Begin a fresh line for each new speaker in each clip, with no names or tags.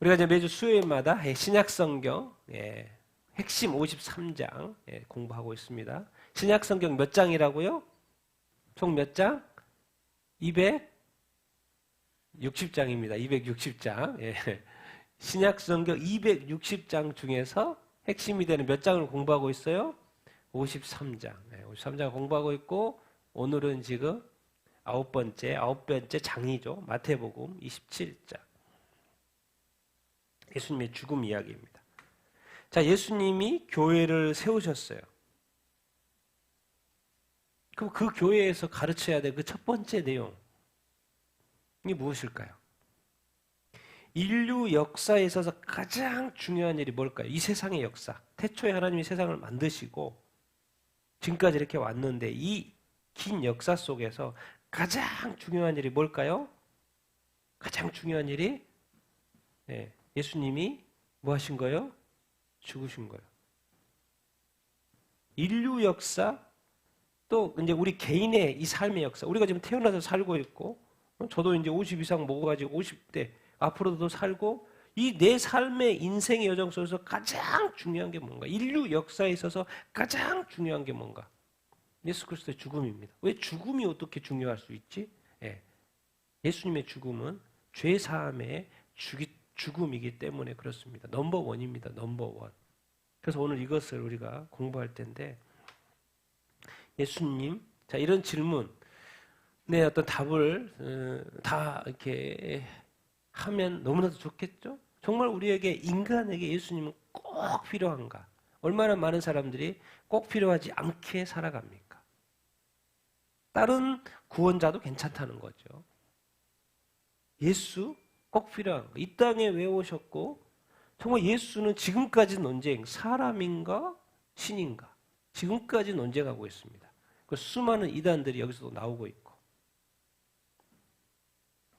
우리가 이제 매주 수요일마다 신약성경 핵심 53장 공부하고 있습니다. 신약성경 몇 장이라고요? 총 몇 장? 260장입니다. 260장. 신약성경 260장 중에서 핵심이 되는 몇 장을 공부하고 있어요? 53장. 53장 공부하고 있고, 오늘은 지금 아홉 번째 장이죠. 마태복음 27장. 예수님의 죽음 이야기입니다. 자, 예수님이 교회를 세우셨어요. 그럼 그 교회에서 가르쳐야 될 그 첫 번째 내용이 무엇일까요? 인류 역사에 있어서 가장 중요한 일이 뭘까요? 이 세상의 역사. 태초에 하나님이 세상을 만드시고 지금까지 이렇게 왔는데 이 긴 역사 속에서 가장 중요한 일이 뭘까요? 가장 중요한 일이 예수님이 뭐 하신 거예요? 죽으신 거예요. 인류 역사, 또 이제 우리 개인의 이 삶의 역사. 우리가 지금 태어나서 살고 있고, 저도 이제 50 이상 먹어가지고 50대 앞으로도 살고, 이 내 삶의 인생의 여정 속에서 가장 중요한 게 뭔가? 인류 역사에 있어서 가장 중요한 게 뭔가? 예수 그리스도의 죽음입니다. 왜 죽음이 어떻게 중요할 수 있지? 예수님의 죽음은 죄 사함의 죽음이기 때문에 그렇습니다. 넘버원입니다. 넘버원. 그래서 오늘 이것을 우리가 공부할 텐데, 예수님, 자, 이런 질문, 어떤 답을 다 이렇게 하면 너무나도 좋겠죠? 정말 우리에게, 인간에게 예수님은 꼭 필요한가? 얼마나 많은 사람들이 꼭 필요하지 않게 살아갑니까? 다른 구원자도 괜찮다는 거죠. 예수 꼭 필요한 거. 이 땅에 왜 오셨고, 정말 예수는 지금까지 논쟁, 사람인가 신인가, 지금까지 논쟁하고 있습니다. 그 수많은 이단들이 여기서도 나오고 있고,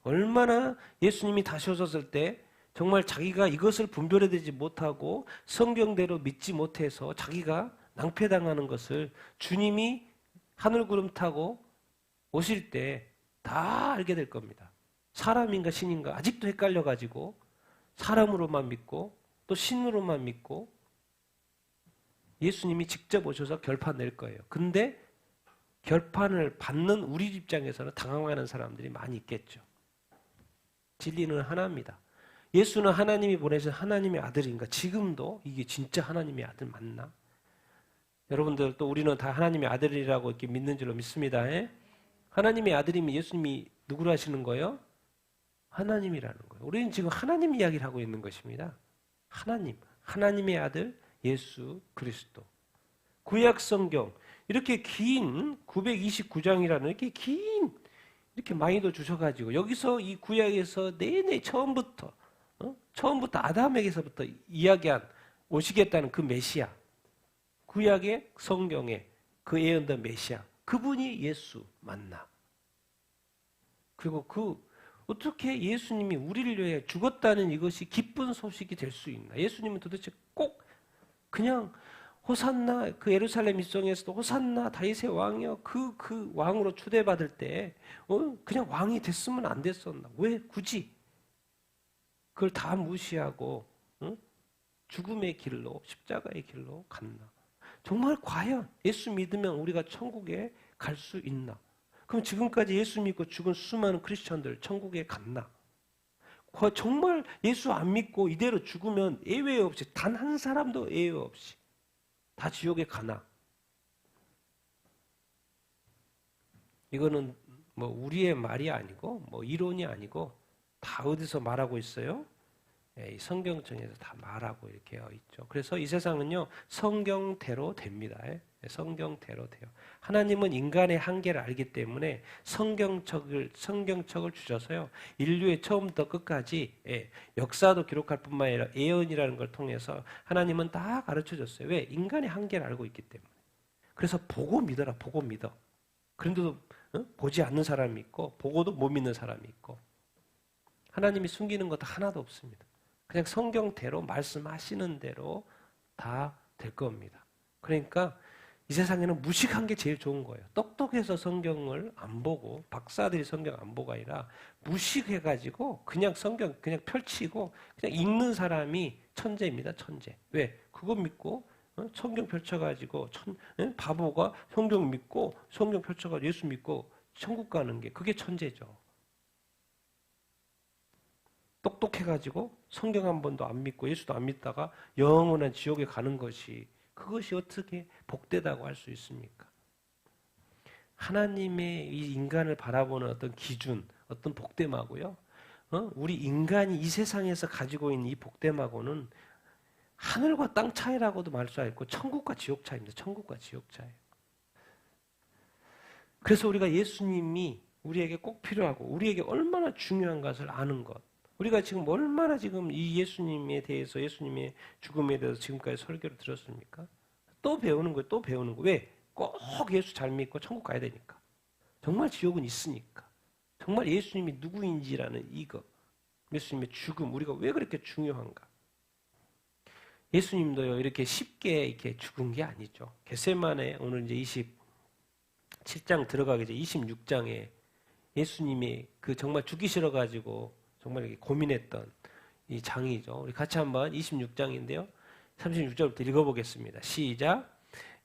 얼마나 예수님이 다시 오셨을 때 정말 자기가 이것을 분별해내지 못하고 성경대로 믿지 못해서 자기가 낭패당하는 것을 주님이 하늘구름 타고 오실 때 다 알게 될 겁니다. 사람인가 신인가 아직도 헷갈려가지고 사람으로만 믿고 또 신으로만 믿고, 예수님이 직접 오셔서 결판 낼 거예요. 근데 결판을 받는 우리 입장에서는 당황하는 사람들이 많이 있겠죠. 진리는 하나입니다. 예수는 하나님이 보내신 하나님의 아들인가? 지금도 이게 진짜 하나님의 아들 맞나? 여러분들, 또 우리는 다 하나님의 아들이라고 이렇게 믿는 줄로 믿습니다. 하나님의 아들이면 예수님이 누구로 하시는 거예요? 하나님이라는 거예요. 우리는 지금 하나님 이야기를 하고 있는 것입니다. 하나님의 아들 예수 그리스도. 구약 성경 이렇게 긴 929장이라는 이렇게 많이도 주셔가지고, 여기서 이 구약에서 내내 처음부터 아담에게서부터 이야기한 오시겠다는 그 메시아, 구약의 성경에 그 예언된 메시아, 그분이 예수 맞나? 그리고 어떻게 예수님이 우리를 위해 죽었다는 이것이 기쁜 소식이 될 수 있나? 예수님은 도대체 꼭 그냥 호산나, 그 예루살렘 입성에서도 호산나 다윗의 왕이여, 그 왕으로 추대받을 때 그냥 왕이 됐으면 안 됐었나? 왜 굳이 그걸 다 무시하고 죽음의 길로, 십자가의 길로 갔나? 정말 과연 예수 믿으면 우리가 천국에 갈 수 있나? 그럼 지금까지 예수 믿고 죽은 수많은 크리스천들 천국에 갔나? 정말 예수 안 믿고 이대로 죽으면 예외 없이, 단 한 사람도 예외 없이 다 지옥에 가나? 이거는 뭐 우리의 말이 아니고 뭐 이론이 아니고 다 어디서 말하고 있어요? 이 성경청에서 다 말하고 이렇게 있죠. 그래서 이 세상은요, 성경대로 됩니다. 성경대로 돼요. 하나님은 인간의 한계를 알기 때문에 성경책을 주셔서요, 인류의 처음부터 끝까지 역사도 기록할 뿐만 아니라 예언이라는 걸 통해서 하나님은 다 가르쳐줬어요. 왜? 인간의 한계를 알고 있기 때문에. 그래서 보고 믿어라, 보고 믿어. 그런데도 보지 않는 사람이 있고 보고도 못 믿는 사람이 있고, 하나님이 숨기는 것도 하나도 없습니다. 그냥 성경대로 말씀하시는 대로 다 될 겁니다. 그러니까 이 세상에는 무식한 게 제일 좋은 거예요. 똑똑해서 성경을 안 보고 박사들이 성경 안 보고 아니라 무식해가지고 그냥 성경 그냥 펼치고 그냥 읽는 사람이 천재입니다. 천재. 왜? 그거 믿고 성경 펼쳐가지고 바보가 성경 믿고 성경 펼쳐가지고 예수 믿고 천국 가는 게 그게 천재죠. 똑똑해가지고 성경 한 번도 안 믿고 예수도 안 믿다가 영원한 지옥에 가는 것이 그것이 어떻게 복되다고 할 수 있습니까? 하나님의 이 인간을 바라보는 어떤 기준, 어떤 복됨하고요. 우리 인간이 이 세상에서 가지고 있는 이 복됨하고는 하늘과 땅 차이라고도 말 수 있고 천국과 지옥 차이입니다. 천국과 지옥 차이. 그래서 우리가 예수님이 우리에게 꼭 필요하고 우리에게 얼마나 중요한 것을 아는 것. 우리가 지금 얼마나 지금 이 예수님에 대해서 예수님의 죽음에 대해서 지금까지 설교를 들었습니까? 또 배우는 거예요. 또 배우는 거예요. 왜? 꼭 예수 잘 믿고 천국 가야 되니까. 정말 지옥은 있으니까. 정말 예수님이 누구인지라는 이거. 예수님의 죽음. 우리가 왜 그렇게 중요한가? 예수님도요, 이렇게 쉽게 이렇게 죽은 게 아니죠. 겟세마네 오늘 이제 27장 들어가기 전에 26장에 예수님이 그 정말 죽기 싫어가지고 정말 이렇게 고민했던 이 장이죠. 우리 같이 한번 26장인데요. 36절부터 읽어보겠습니다. 시작.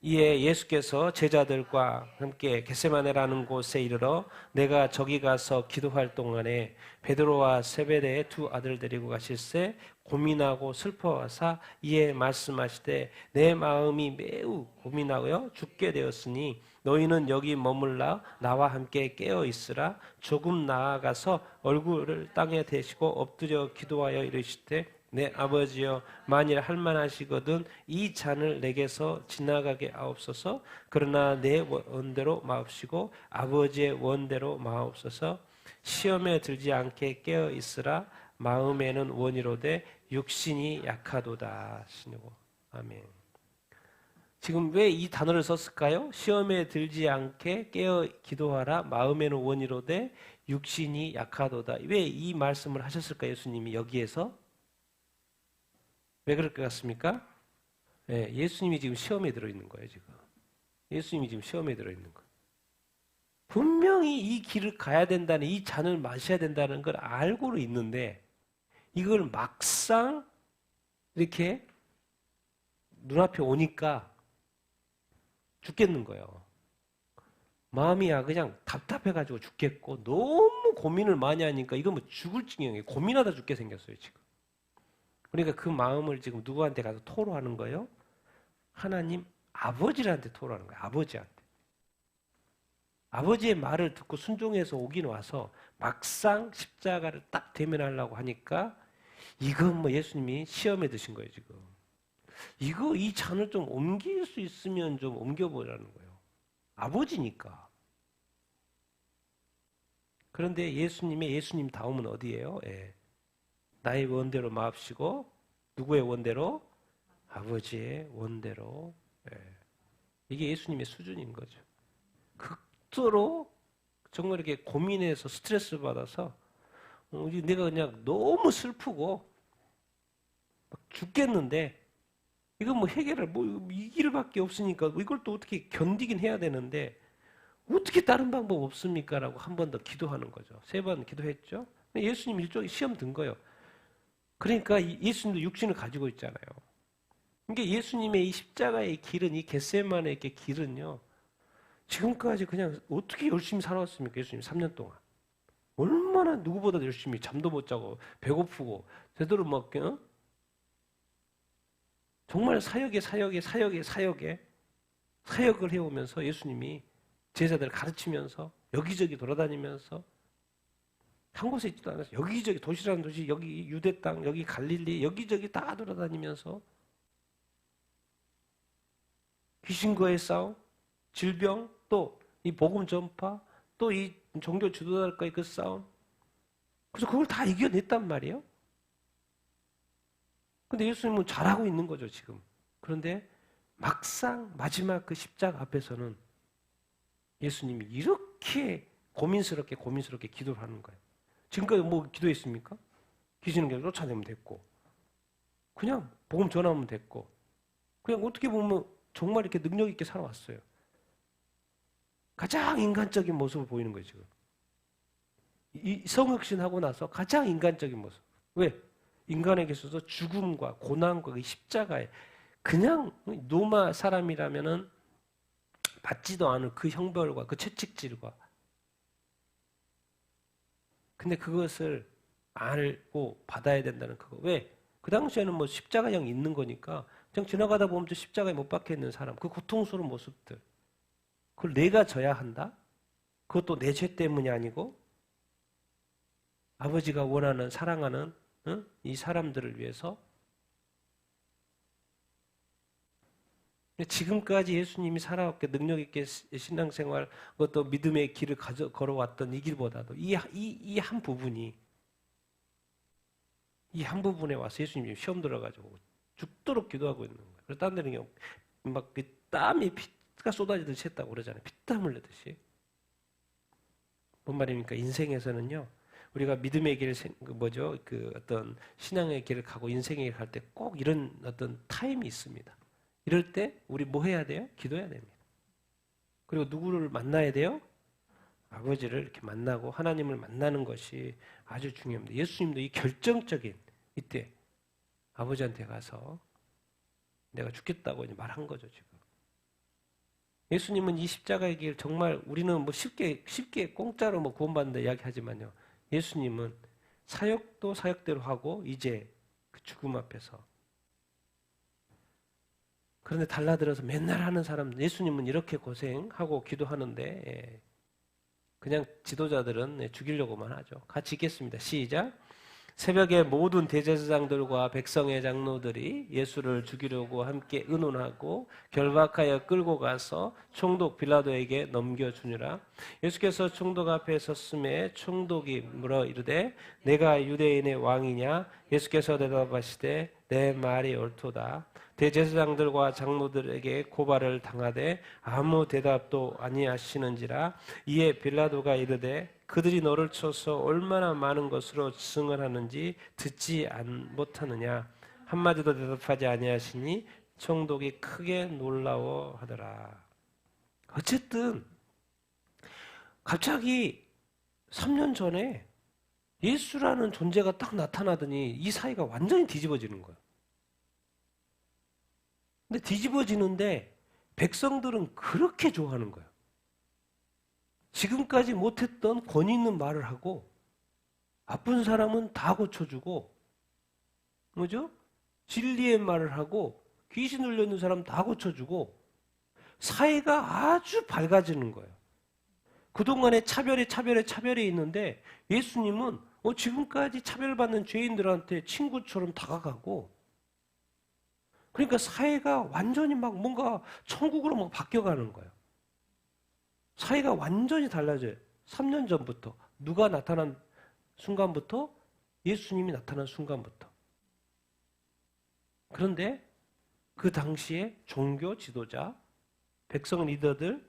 이에 예수께서 제자들과 함께 겟세마네라는 곳에 이르러 내가 저기 가서 기도할 동안에 베드로와 세베대의 두 아들 데리고 가실새 고민하고 슬퍼하사 이에 말씀하시되 내 마음이 매우 고민하여 죽게 되었으니 너희는 여기 머물라 나와 함께 깨어 있으라. 조금 나아가서 얼굴을 땅에 대시고 엎드려 기도하여 이르시되 내 아버지여 만일 할만하시거든 이 잔을 내게서 지나가게 하옵소서. 그러나 내 원대로 마옵시고 아버지의 원대로 마옵소서. 시험에 들지 않게 깨어 있으라. 마음에는 원이로되 육신이 약하도다. 시고 아멘. 지금 왜 이 단어를 썼을까요? 시험에 들지 않게 깨어 기도하라. 마음에는 원이로되 육신이 약하도다. 왜 이 말씀을 하셨을까요? 예수님이 여기에서 왜 그럴 것 같습니까? 네, 예수님이 지금 시험에 들어있는 거예요, 지금. 예수님이 지금 시험에 들어있는 거예요. 분명히 이 길을 가야 된다는, 이 잔을 마셔야 된다는 걸 알고는 있는데, 이걸 막상 이렇게 눈앞에 오니까 죽겠는 거예요. 마음이야 그냥 답답해가지고 죽겠고, 너무 고민을 많이 하니까 이거 뭐 죽을 지경이에요. 고민하다 죽게 생겼어요, 지금. 그러니까 그 마음을 지금 누구한테 가서 토로하는 거예요? 하나님 아버지한테 토로하는 거예요. 아버지한테. 아버지의 말을 듣고 순종해서 오긴 와서 막상 십자가를 딱 대면하려고 하니까 이건 뭐 예수님이 시험에 드신 거예요, 지금. 이 잔을 좀 옮길 수 있으면 좀 옮겨보라는 거예요. 아버지니까. 그런데 예수님 다음은 어디예요? 예. 나의 원대로 마옵시고 누구의 원대로? 아버지의 원대로. 예. 이게 예수님의 수준인 거죠. 극도로 정말 이렇게 고민해서 스트레스 받아서 내가 그냥 너무 슬프고 막 죽겠는데 이건 뭐 해결할 이 길밖에 없으니까 이걸 또 어떻게 견디긴 해야 되는데 어떻게 다른 방법 없습니까? 라고 한 번 더 기도하는 거죠. 3번 기도했죠. 예수님 일종의 시험 든 거예요. 그러니까 예수님도 육신을 가지고 있잖아요. 그러니까 예수님의 이 십자가의 길은, 이 겟세마네의 길은요, 지금까지 그냥 어떻게 열심히 살아왔습니까? 예수님 3년 동안. 얼마나 누구보다 열심히 잠도 못 자고 배고프고 제대로 정말 사역을 해오면서 예수님이 제자들을 가르치면서 여기저기 돌아다니면서 한 곳에 있지도 않아서 여기저기 도시라는 도시, 여기 유대 땅, 여기 갈릴리, 여기저기 다 돌아다니면서 귀신과의 싸움, 질병, 또 이 복음 전파, 또 이 종교 지도자들과의 그 싸움. 그래서 그걸 다 이겨냈단 말이에요. 근데 예수님은 잘하고 있는 거죠, 지금. 그런데 막상 마지막 그 십자가 앞에서는 예수님이 이렇게 고민스럽게 기도를 하는 거예요. 지금까지 뭐 기도했습니까? 귀신은 그냥 쫓아내면 됐고, 그냥 복음 전하면 됐고, 그냥 어떻게 보면 정말 이렇게 능력 있게 살아왔어요. 가장 인간적인 모습을 보이는 거예요, 지금. 이 성육신하고 나서 가장 인간적인 모습. 왜? 인간에게 있어서 죽음과 고난과 그 십자가에 그냥 로마 사람이라면은 받지도 않을 그 형벌과 그 채찍질과 근데 그것을 알고 받아야 된다는 그거. 왜? 그 당시에는 뭐 십자가형 있는 거니까 그냥 지나가다 보면 또 십자가에 못 박혀 있는 사람, 그 고통스러운 모습들. 그걸 내가 져야 한다? 그것도 내 죄 때문이 아니고 아버지가 원하는, 사랑하는 이 사람들을 위해서. 지금까지 예수님이 살아왔게 능력 있게 신앙생활, 그것도 믿음의 길을 걸어왔던 이 길보다도 이 한 부분이, 이 한 부분에 와서 예수님이 시험 들어가지고 죽도록 기도하고 있는 거예요. 그래서 딴 데는 막 땀이 피가 쏟아지듯이 했다고 그러잖아요. 피땀 흘리듯이. 뭔 말입니까? 인생에서는요, 우리가 믿음의 길, 그 어떤 신앙의 길을 가고 인생의 길을 갈 때 꼭 이런 어떤 타임이 있습니다. 이럴 때 우리 뭐 해야 돼요? 기도해야 됩니다. 그리고 누구를 만나야 돼요? 아버지를 이렇게 만나고 하나님을 만나는 것이 아주 중요합니다. 예수님도 이 결정적인 이때 아버지한테 가서 내가 죽겠다고 말한 거죠, 지금. 예수님은 이 십자가의 길 정말 우리는 뭐 쉽게 공짜로 뭐 구원받는다 이야기하지만요. 예수님은 사역도 사역대로 하고 이제 그 죽음 앞에서. 그런데 달라들어서 맨날 하는 사람, 예수님은 이렇게 고생하고 기도하는데 그냥 지도자들은 죽이려고만 하죠. 같이 읽겠습니다. 시작. 새벽에 모든 대제사장들과 백성의 장로들이 예수를 죽이려고 함께 의논하고 결박하여 끌고 가서 총독 빌라도에게 넘겨주니라. 예수께서 총독 앞에 섰음에 총독이 물어 이르되 내가 유대인의 왕이냐? 예수께서 대답하시되 내 말이 옳도다. 대제사장들과 장로들에게 고발을 당하되 아무 대답도 아니하시는지라. 이에 빌라도가 이르되 그들이 너를 쳐서 얼마나 많은 것으로 증언하는지 듣지 못하느냐. 한마디도 대답하지 아니하시니 총독이 크게 놀라워하더라. 어쨌든 갑자기 3년 전에 예수라는 존재가 딱 나타나더니 이 사이가 완전히 뒤집어지는 거예요. 근데 뒤집어지는데 백성들은 그렇게 좋아하는 거예요. 지금까지 못했던 권위 있는 말을 하고 아픈 사람은 다 고쳐주고 뭐죠? 진리의 말을 하고 귀신 들려있는 사람 다 고쳐주고 사회가 아주 밝아지는 거예요. 그동안에 차별이 있는데 예수님은 지금까지 차별받는 죄인들한테 친구처럼 다가가고 그러니까 사회가 완전히 막 뭔가 천국으로 막 바뀌어가는 거예요. 사회가 완전히 달라져요. 3년 전부터 누가 나타난 순간부터 예수님이 나타난 순간부터. 그런데 그 당시에 종교 지도자, 백성 리더들,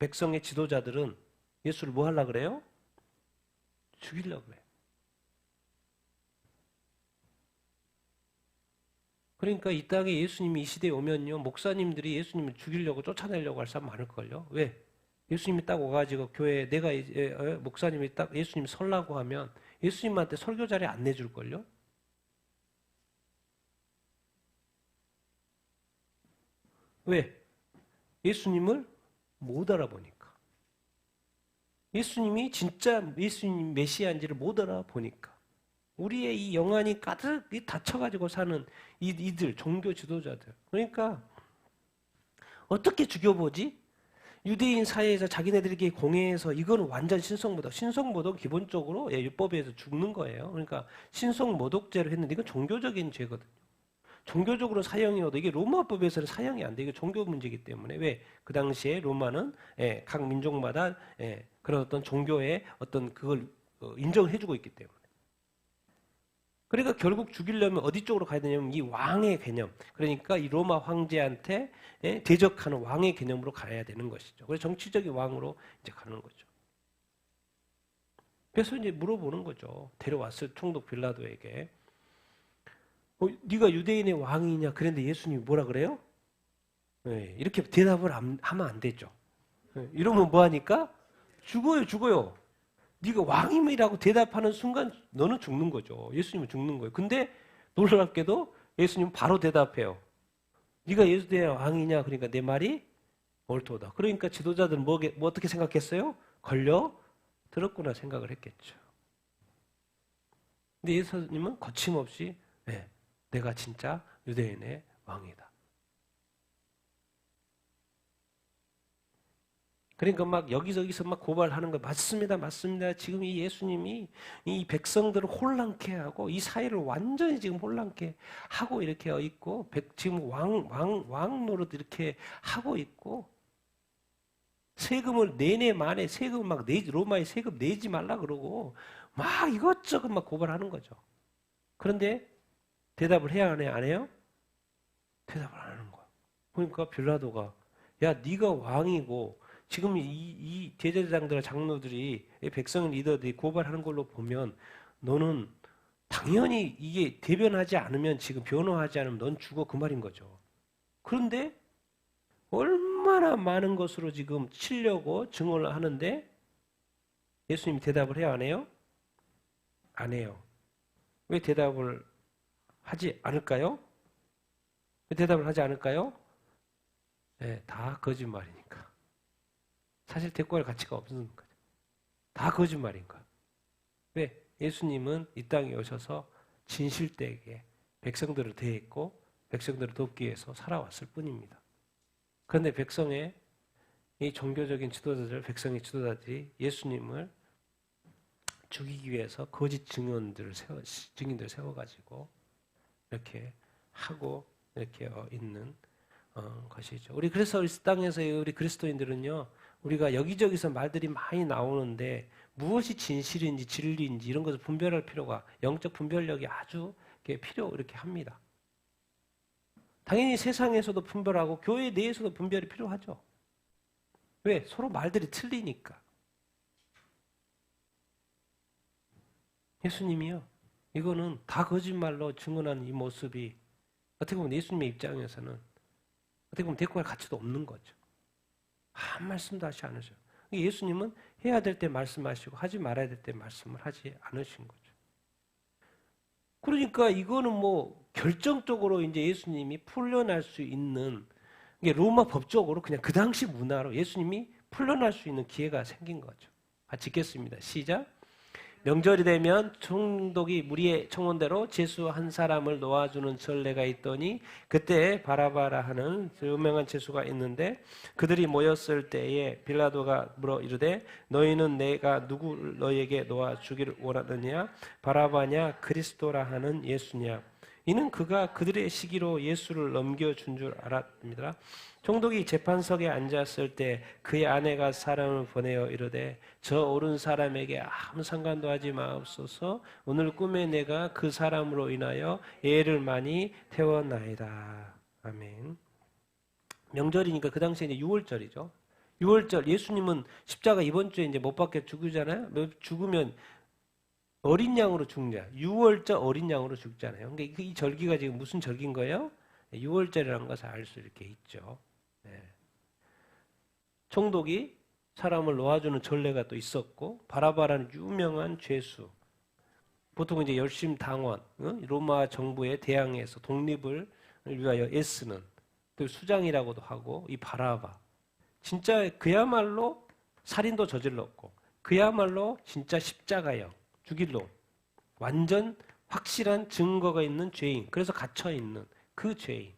백성의 지도자들은 예수를 뭐 하려고 그래요? 죽이려고 그래요. 그러니까 이 땅에 예수님이 이 시대에 오면요, 목사님들이 예수님을 죽이려고 쫓아내려고 할 사람 많을걸요. 왜? 예수님이 딱 와가지고 교회에 내가 목사님이 딱 예수님 설라고 하면 예수님한테 설교 자리 안 내줄걸요? 왜? 예수님을 못 알아보니까. 예수님이 진짜 예수님 메시아인지를 못 알아보니까. 우리의 이 영안이 가득 닫혀가지고 사는 이들, 종교 지도자들. 그러니까 어떻게 죽여보지? 유대인 사회에서 자기네들끼리 공회해서 이거는 완전 신성모독. 신성모독 기본적으로 율법에 의해서 죽는 거예요. 그러니까 신성모독죄를 했는데 이건 종교적인 죄거든요. 종교적으로 사형이어도 이게 로마법에서는 사형이 안 돼. 이게 종교 문제이기 때문에. 왜? 그 당시에 로마는 각 민족마다 그런 어떤 종교의 어떤 그걸 인정해주고 있기 때문에. 그러니까 결국 죽이려면 어디 쪽으로 가야 되냐면 이 왕의 개념. 그러니까 이 로마 황제한테 대적하는 왕의 개념으로 가야 되는 것이죠. 그래서 정치적인 왕으로 이제 가는 거죠. 그래서 이제 물어보는 거죠. 데려왔을 총독 빌라도에게. 네가 유대인의 왕이냐? 그런데 예수님이 뭐라 그래요? 예, 이렇게 대답을 하면 안 되죠. 예, 이러면 뭐 하니까? 죽어요. 네가 왕임이라고 대답하는 순간 너는 죽는 거죠. 예수님은 죽는 거예요. 근데 놀랍게도 예수님은 바로 대답해요. 네가 예수의 왕이냐? 그러니까 내 말이 옳도다. 그러니까 지도자들은 뭐 어떻게 생각했어요? 걸려 들었구나 생각을 했겠죠. 근데 예수님은 거침없이 네, 내가 진짜 유대인의 왕이다. 그러니까 막 여기저기서 막 고발하는 거 맞습니다. 지금 이 예수님이 이 백성들을 혼란케 하고 이 사회를 완전히 지금 혼란케 하고 이렇게 있고 지금 왕 노릇 이렇게 하고 있고 세금을 내내 만에 세금 막 내지 로마에 세금 내지 말라 그러고 막 이것저것 막 고발하는 거죠. 그런데 대답을 해야 하네 안 해요? 대답을 안 하는 거야. 그러니까 빌라도가 야 네가 왕이고 지금 이 제사장들 장로들이 백성 리더들이 고발하는 걸로 보면 너는 당연히 이게 대변하지 않으면 지금 변호하지 않으면 넌 죽어 그 말인 거죠. 그런데 얼마나 많은 것으로 지금 치려고 증언을 하는데 예수님이 대답을 해요 안 해요? 안 해요. 왜 대답을 하지 않을까요? 왜 대답을 하지 않을까요? 네, 다 거짓말이니까. 사실 대꾸할 가치가 없는 거죠. 다 거짓말인 거예요. 왜? 예수님은 이 땅에 오셔서 진실되게 백성들을 대했고 백성들을 돕기 위해서 살아왔을 뿐입니다. 그런데 백성의 이 종교적인 지도자들, 백성의 지도자들이 예수님을 죽이기 위해서 거짓 증인들을 세워가지고 이렇게 하고 이렇게 있는 것이죠. 그래서 우리 땅에서 우리 그리스도인들은요, 우리가 여기저기서 말들이 많이 나오는데 무엇이 진실인지 진리인지 이런 것을 분별할 필요가 영적 분별력이 아주 이렇게 합니다. 당연히 세상에서도 분별하고 교회 내에서도 분별이 필요하죠. 왜? 서로 말들이 틀리니까. 예수님이요. 이거는 다 거짓말로 증언하는 이 모습이 어떻게 보면 예수님의 입장에서는 어떻게 보면 대꾸할 가치도 없는 거죠. 한 말씀도 하지 않으셔요. 예수님은 해야 될 때 말씀하시고 하지 말아야 될 때 말씀을 하지 않으신 거죠. 그러니까 이거는 뭐 결정적으로 이제 예수님이 풀려날 수 있는 이게 로마 법적으로 그냥 그 당시 문화로 예수님이 풀려날 수 있는 기회가 생긴 거죠. 같이 읽겠습니다. 시작. 명절이 되면 총독이 무리의 청원대로 제수 한 사람을 놓아주는 전례가 있더니 그때 바라바라 하는 유명한 제수가 있는데 그들이 모였을 때에 빌라도가 물어 이르되 너희는 내가 누구를 너희에게 놓아주기를 원하느냐 바라바냐 그리스도라 하는 예수냐 이는 그가 그들의 시기로 예수를 넘겨준 줄 알았습니다. 총독이 재판석에 앉았을 때 그의 아내가 사람을 보내어 이르되 저 옳은 사람에게 아무 상관도 하지 마옵소서 오늘 꿈에 내가 그 사람으로 인하여 애를 많이 태웠나이다. 아멘. 명절이니까 그 당시에 이제 6월절이죠. 6월절 예수님은 십자가 이번 주에 이제 못 박혀 죽으잖아요. 죽으면 어린 양으로 죽냐? 6월절 어린 양으로 죽잖아요. 그러니까 이 절기가 지금 무슨 절기인 거예요? 6월절이라는 것을 알 수 이렇게 있죠. 네. 총독이 사람을 놓아주는 전례가 또 있었고 바라바라는 유명한 죄수. 보통 이제 열심당원, 로마 정부에 대항해서 독립을 위하여 애쓰는 또 수장이라고도 하고 이 바라바. 진짜 그야말로 살인도 저질렀고 그야말로 진짜 십자가형. 죽일 놈. 완전 확실한 증거가 있는 죄인. 그래서 갇혀있는 그 죄인.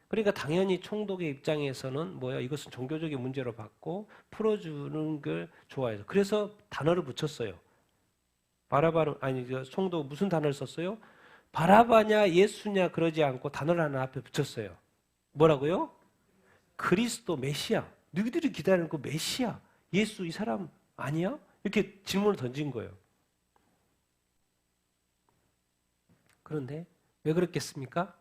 그러니까 당연히 총독의 입장에서는 이것은 종교적인 문제로 봤고 풀어주는 걸 좋아해서. 그래서 단어를 붙였어요. 바라바는 총독 무슨 단어를 썼어요? 바라바냐 예수냐 그러지 않고 단어를 하나 앞에 붙였어요. 뭐라고요? 그리스도 메시아. 너희들이 기다리는 그 메시아. 예수 이 사람 아니야? 이렇게 질문을 던진 거예요. 그런데 왜 그랬겠습니까?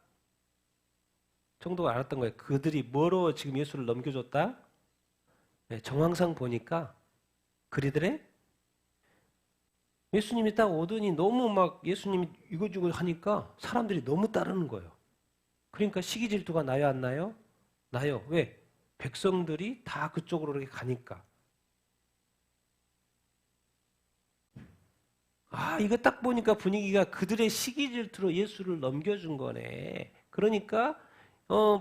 총독은 알았던 거예요. 그들이 뭐로 지금 예수를 넘겨줬다? 네, 정황상 보니까 그리들의 예수님이 딱 오더니 너무 막 예수님이 이거저거 하니까 사람들이 너무 따르는 거예요. 그러니까 시기 질투가 나요 안 나요? 나요. 왜? 백성들이 다 그쪽으로 이렇게 가니까. 아, 이거 딱 보니까 분위기가 그들의 시기 질투로 예수를 넘겨준 거네. 그러니까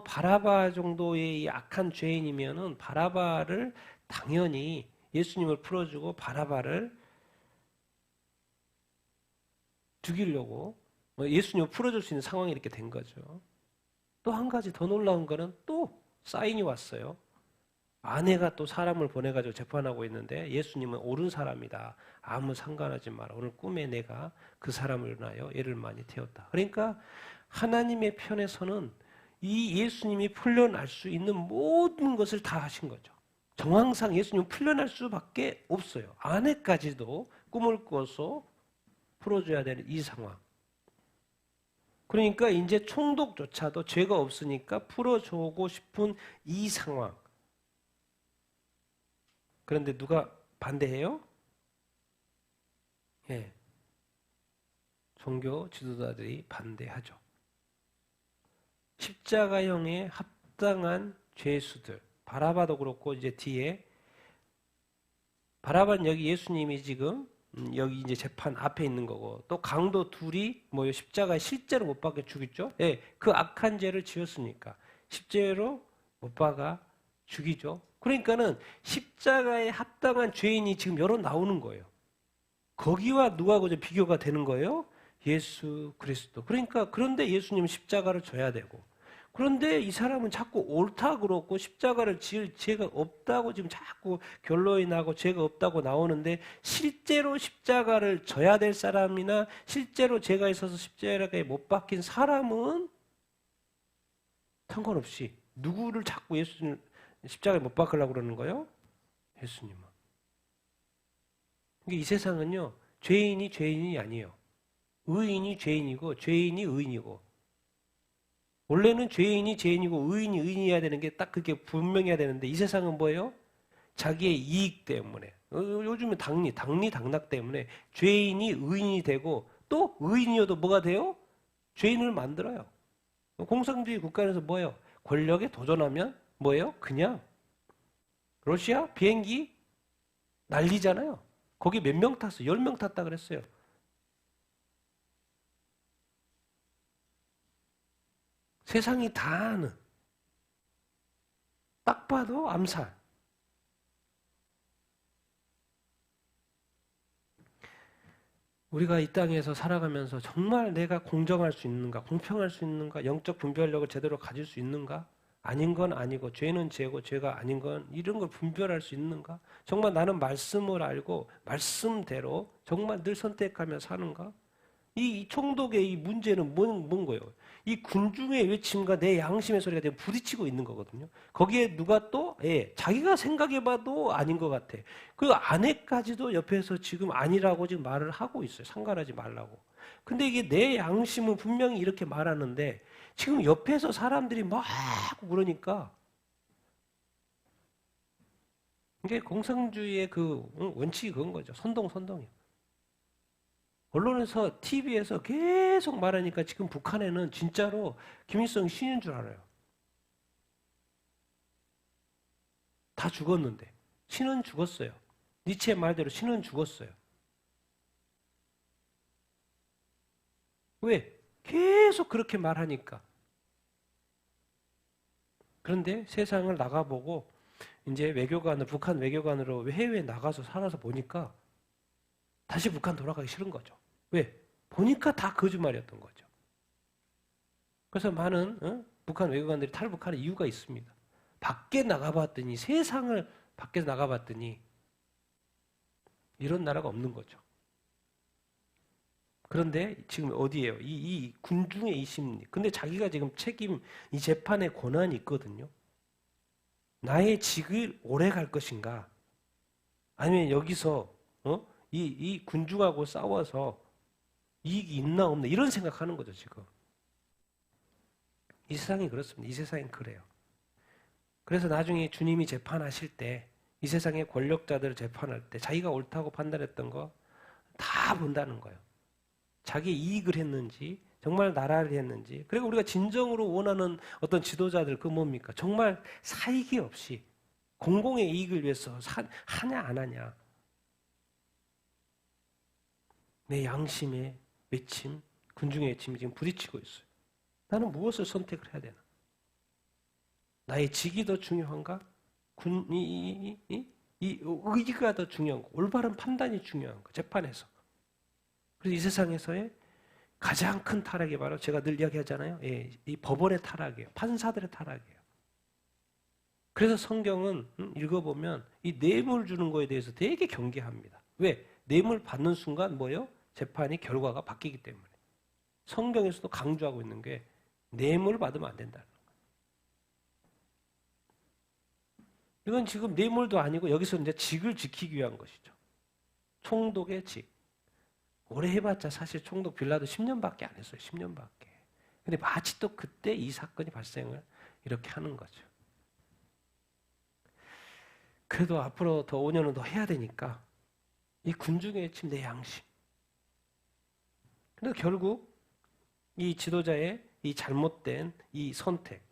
바라바 정도의 이 악한 죄인이면은 바라바를 당연히 예수님을 풀어주고 바라바를 죽이려고 예수님을 풀어줄 수 있는 상황이 이렇게 된 거죠. 또 한 가지 더 놀라운 거는 또 사인이 왔어요. 아내가 또 사람을 보내가지고 재판하고 있는데 예수님은 옳은 사람이다. 아무 상관하지 마라. 오늘 꿈에 내가 그 사람을 인하여 애를 많이 태웠다. 그러니까 하나님의 편에서는 이 예수님이 풀려날 수 있는 모든 것을 다 하신 거죠. 정황상 예수님은 풀려날 수밖에 없어요. 아내까지도 꿈을 꿔서 풀어줘야 되는 이 상황. 그러니까 이제 총독조차도 죄가 없으니까 풀어주고 싶은 이 상황. 그런데 누가 반대해요? 예. 종교 지도자들이 반대하죠. 십자가형에 합당한 죄수들. 바라바도 그렇고 이제 뒤에 바라바는 여기 예수님이 지금 여기 이제 재판 앞에 있는 거고 또 강도 둘이 뭐요 십자가에 실제로 못 박혀 죽였죠. 예, 그 악한 죄를 지었으니까 십자로 못 박아 죽이죠. 그러니까는 십자가에 합당한 죄인이 지금 여러 나오는 거예요. 거기와 누구하고 비교가 되는 거예요? 예수 그리스도. 그러니까 그런데 예수님은 십자가를 져야 되고 그런데 이 사람은 자꾸 옳다 그러고 십자가를 지을 죄가 없다고 지금 자꾸 결론이 나고 죄가 없다고 나오는데 실제로 십자가를 져야 될 사람이나 실제로 죄가 있어서 십자가에 못 박힌 사람은 상관없이 누구를 자꾸 예수님 십자가에 못 박으려고 그러는 거예요? 예수님은. 이 세상은요 죄인이 죄인이 아니에요. 의인이 죄인이고 죄인이 의인이고 원래는 죄인이 죄인이고 의인이 의인이어야 되는 게 딱 그게 분명해야 되는데 이 세상은 뭐예요? 자기의 이익 때문에 요즘은 당락 때문에 죄인이 의인이 되고 또 의인이어도 뭐가 돼요? 죄인을 만들어요. 공산주의 국가에서 뭐예요? 권력에 도전하면 뭐예요? 그냥 러시아 비행기 날리잖아요. 거기 몇 명 탔어? 10명 탔다 그랬어요. 세상이 다 아는 딱 봐도 암살. 우리가 이 땅에서 살아가면서 정말 내가 공정할 수 있는가, 공평할 수 있는가, 영적 분별력을 제대로 가질 수 있는가, 아닌 건 아니고 죄는 죄고 죄가 아닌 건 이런 걸 분별할 수 있는가, 정말 나는 말씀을 알고 말씀대로 정말 늘 선택하며 사는가? 이 총독의 이 문제는 뭔 거예요? 이 군중의 외침과 내 양심의 소리가 지금 부딪히고 있는 거거든요. 거기에 누가 또 자기가 생각해봐도 아닌 것 같아. 그 아내까지도 옆에서 지금 아니라고 지금 말을 하고 있어요. 상관하지 말라고. 근데 이게 내 양심은 분명히 이렇게 말하는데 지금 옆에서 사람들이 막 그러니까 이게 공산주의의 그 원칙이 그런 거죠. 선동이요. 언론에서 TV에서 계속 말하니까 지금 북한에는 진짜로 김일성이 신인 줄 알아요. 다 죽었는데 신은 죽었어요. 니체의 말대로 신은 죽었어요. 왜? 계속 그렇게 말하니까. 그런데 세상을 나가보고 이제 외교관을 북한 외교관으로 해외에 나가서 살아서 보니까 다시 북한 돌아가기 싫은 거죠. 왜? 보니까 다 거짓말이었던 거죠. 그래서 많은 북한 외교관들이 탈북하는 이유가 있습니다. 밖에 나가봤더니 세상을 밖에서 나가봤더니 이런 나라가 없는 거죠. 그런데 지금 어디에요? 이 군중의 이 심리. 근데 자기가 지금 책임, 이 재판에 권한이 있거든요. 나의 직을 오래 갈 것인가? 아니면 여기서 이 군중하고 싸워서 이익이 있나 없나 이런 생각하는 거죠 지금. 이 세상이 그렇습니다. 이 세상이 그래요. 그래서 나중에 주님이 재판하실 때 이 세상의 권력자들을 재판할 때 자기가 옳다고 판단했던 거 다 본다는 거예요. 자기 이익을 했는지 정말 나라를 했는지. 그리고 우리가 진정으로 원하는 어떤 지도자들 그 뭡니까? 정말 사익이 없이 공공의 이익을 위해서 하냐 안 하냐. 내 양심의 외침, 군중의 외침이 지금 부딪히고 있어요. 나는 무엇을 선택을 해야 되나? 나의 직이 더 중요한가? 이 의지가 더 중요한 거, 올바른 판단이 중요한 거, 재판에서. 그래서 이 세상에서의 가장 큰 타락이 바로 제가 늘 이야기하잖아요. 이 법원의 타락이에요. 판사들의 타락이에요. 그래서 성경은 읽어보면 이 뇌물 주는 거에 대해서 되게 경계합니다. 왜? 뇌물 받는 순간 뭐예요? 재판이 결과가 바뀌기 때문에. 성경에서도 강조하고 있는 게 뇌물 받으면 안 된다는 거예요. 이건 지금 뇌물도 아니고 여기서 이제 직을 지키기 위한 것이죠. 총독의 직. 오래 해봤자 사실 총독 빌라도 10년밖에 안 했어요. 10년밖에. 근데 마치 또 그때 이 사건이 발생을 이렇게 하는 거죠. 그래도 앞으로 더 5년은 더 해야 되니까 이 군중의 외침, 내 양심. 그래서 결국 이 지도자의 이 잘못된 이 선택.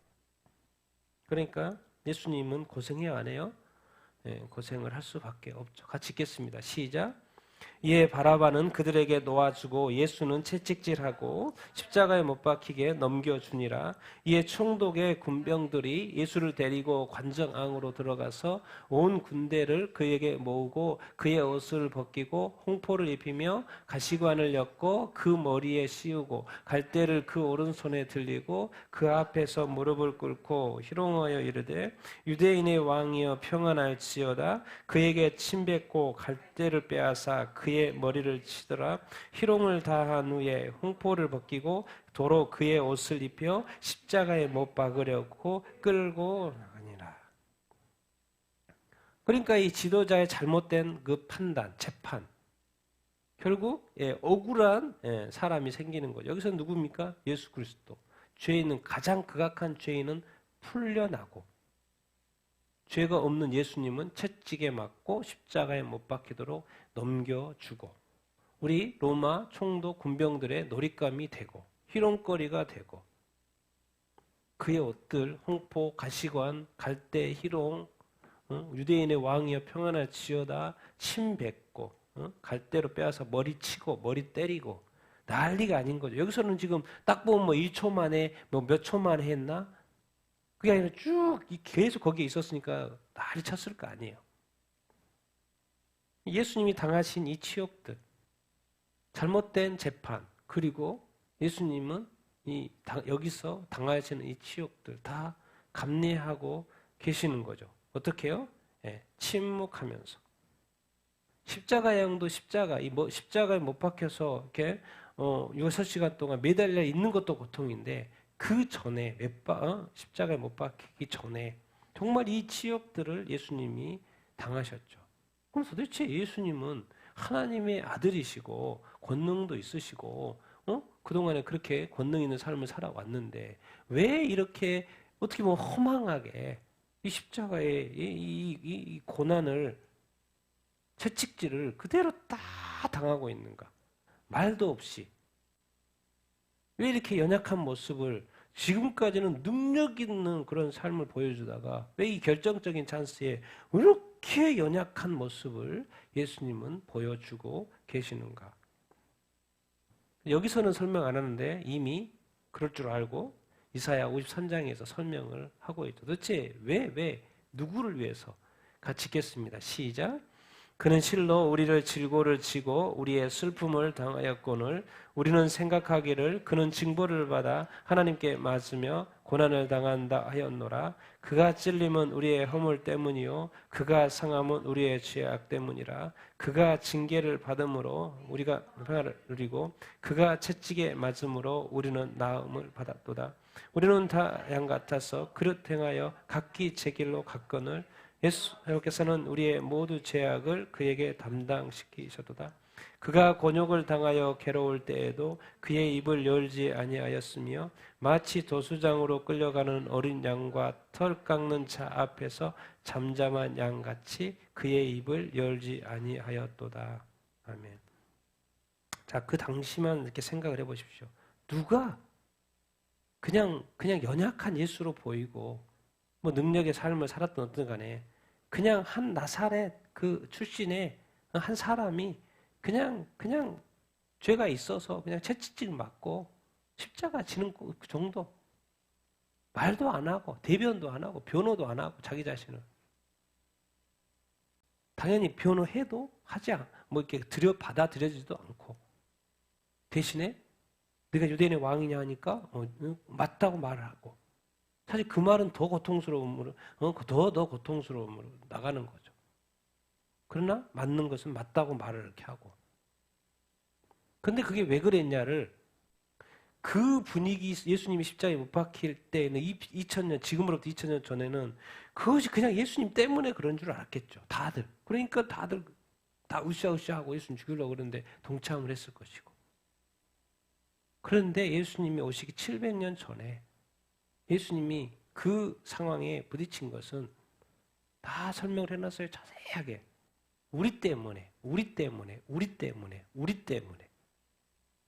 그러니까 예수님은 고생해요, 안 해요? 네, 고생을 할 수밖에 없죠. 같이 읽겠습니다. 시작. 이에 바라바는 그들에게 놓아주고 예수는 채찍질하고 십자가에 못 박히게 넘겨주니라. 이에 총독의 군병들이 예수를 데리고 관정앙으로 들어가서 온 군대를 그에게 모으고 그의 옷을 벗기고 홍포를 입히며 가시관을 엮고 그 머리에 씌우고 갈대를 그 오른손에 들리고 그 앞에서 무릎을 꿇고 희롱하여 이르되 유대인의 왕이여 평안할지어다. 그에게 침뱉고 갈대를 빼앗아 그의 머리를 치더라. 희롱을 다한 후에 홍포를 벗기고 도로 그의 옷을 입혀 십자가에 못 박으려고 끌고 나가니라. 그러니까 이 지도자의 잘못된 그 판단, 재판, 결국 억울한 사람이 생기는 거죠. 여기서 누굽니까? 예수 그리스도. 죄인은, 가장 극악한 죄인은 풀려나고 죄가 없는 예수님은 채찍에 맞고 십자가에 못 박히도록 넘겨주고 우리 로마 총독 군병들의 놀잇감이 되고 희롱거리가 되고 그의 옷들, 홍포, 가시관, 갈대, 희롱, 유대인의 왕이여 평안할지어다 침 뱉고 갈대로 빼앗아 머리 치고 머리 때리고 난리가 아닌 거죠. 여기서는 지금 딱 보면 뭐 1초 만에 뭐 몇 초 만에 했나? 그게 아니라 쭉 계속 거기에 있었으니까 난리 쳤을 거 아니에요. 예수님이 당하신 이 치욕들, 잘못된 재판, 그리고 예수님은 여기서 당하시는 이 치욕들 다 감내하고 계시는 거죠. 어떻게 해요? 침묵하면서. 십자가의 양도 십자가에 못 박혀서 이렇게 6시간 동안 매달려 있는 것도 고통인데 그 전에 십자가에 못 박히기 전에 정말 이 치욕들을 예수님이 당하셨죠. 그럼 도대체 예수님은 하나님의 아들이시고 권능도 있으시고 그동안에 그렇게 권능 있는 삶을 살아왔는데 왜 이렇게 어떻게 보면 허망하게 이 십자가의 이 고난을 채찍질을 그대로 다 당하고 있는가? 말도 없이 왜 이렇게 연약한 모습을 지금까지는 능력 있는 그런 삶을 보여주다가 왜 이 결정적인 찬스에 이렇게 연약한 모습을 예수님은 보여주고 계시는가? 여기서는 설명 안 하는데 이미 그럴 줄 알고 이사야 53장에서 설명을 하고 있죠. 도대체 왜 누구를 위해서? 같이 읽겠습니다. 시작. 그는 실로 우리를 질고를 치고 우리의 슬픔을 당하였거늘 우리는 생각하기를 그는 징벌을 받아 하나님께 맞으며 고난을 당한다 하였노라. 그가 찔림은 우리의 허물 때문이요 그가 상함은 우리의 죄악 때문이라. 그가 징계를 받음으로 우리가 평안을 누리고 그가 채찍에 맞음으로 우리는 나음을 받았도다. 우리는 다 양 같아서 그릇 행하여 각기 제 길로 갔거늘 예수께서는 우리의 모두 죄악을 그에게 담당시키셨도다. 그가 곤욕을 당하여 괴로울 때에도 그의 입을 열지 아니하였으며 마치 도수장으로 끌려가는 어린 양과 털 깎는 자 앞에서 잠잠한 양같이 그의 입을 열지 아니하였도다. 아멘. 자, 그 당시만 이렇게 생각을 해보십시오. 누가 그냥 연약한 예수로 보이고 뭐 능력의 삶을 살았던 어떤 간에 그냥 한 나사렛 그 출신의 한 사람이 그냥 죄가 있어서 그냥 채찍질 맞고 십자가 지는 그 정도. 말도 안 하고 대변도 안 하고 변호도 안 하고 자기 자신을 당연히 변호해도 뭐 이렇게 받아들여지도 않고 대신에 네가 유대인의 왕이냐 하니까 맞다고 말을 하고 사실 그 말은 더 고통스러움으로 더 고통스러움으로 나가는 거죠. 그러나 맞는 것은 맞다고 말을 이렇게 하고. 근데 그게 왜 그랬냐를 그 분위기 예수님이 십자가에 못 박힐 때는 2000년 지금으로부터 2000년 전에는 그것이 그냥 예수님 때문에 그런 줄 알았겠죠. 다들. 그러니까 다들 다 으쌰으쌰하고 예수님 죽이려고 그러는데 동참을 했을 것이고. 그런데 예수님이 오시기 700년 전에 예수님이 그 상황에 부딪힌 것은 다 설명을 해놨어요. 자세하게. 우리 때문에.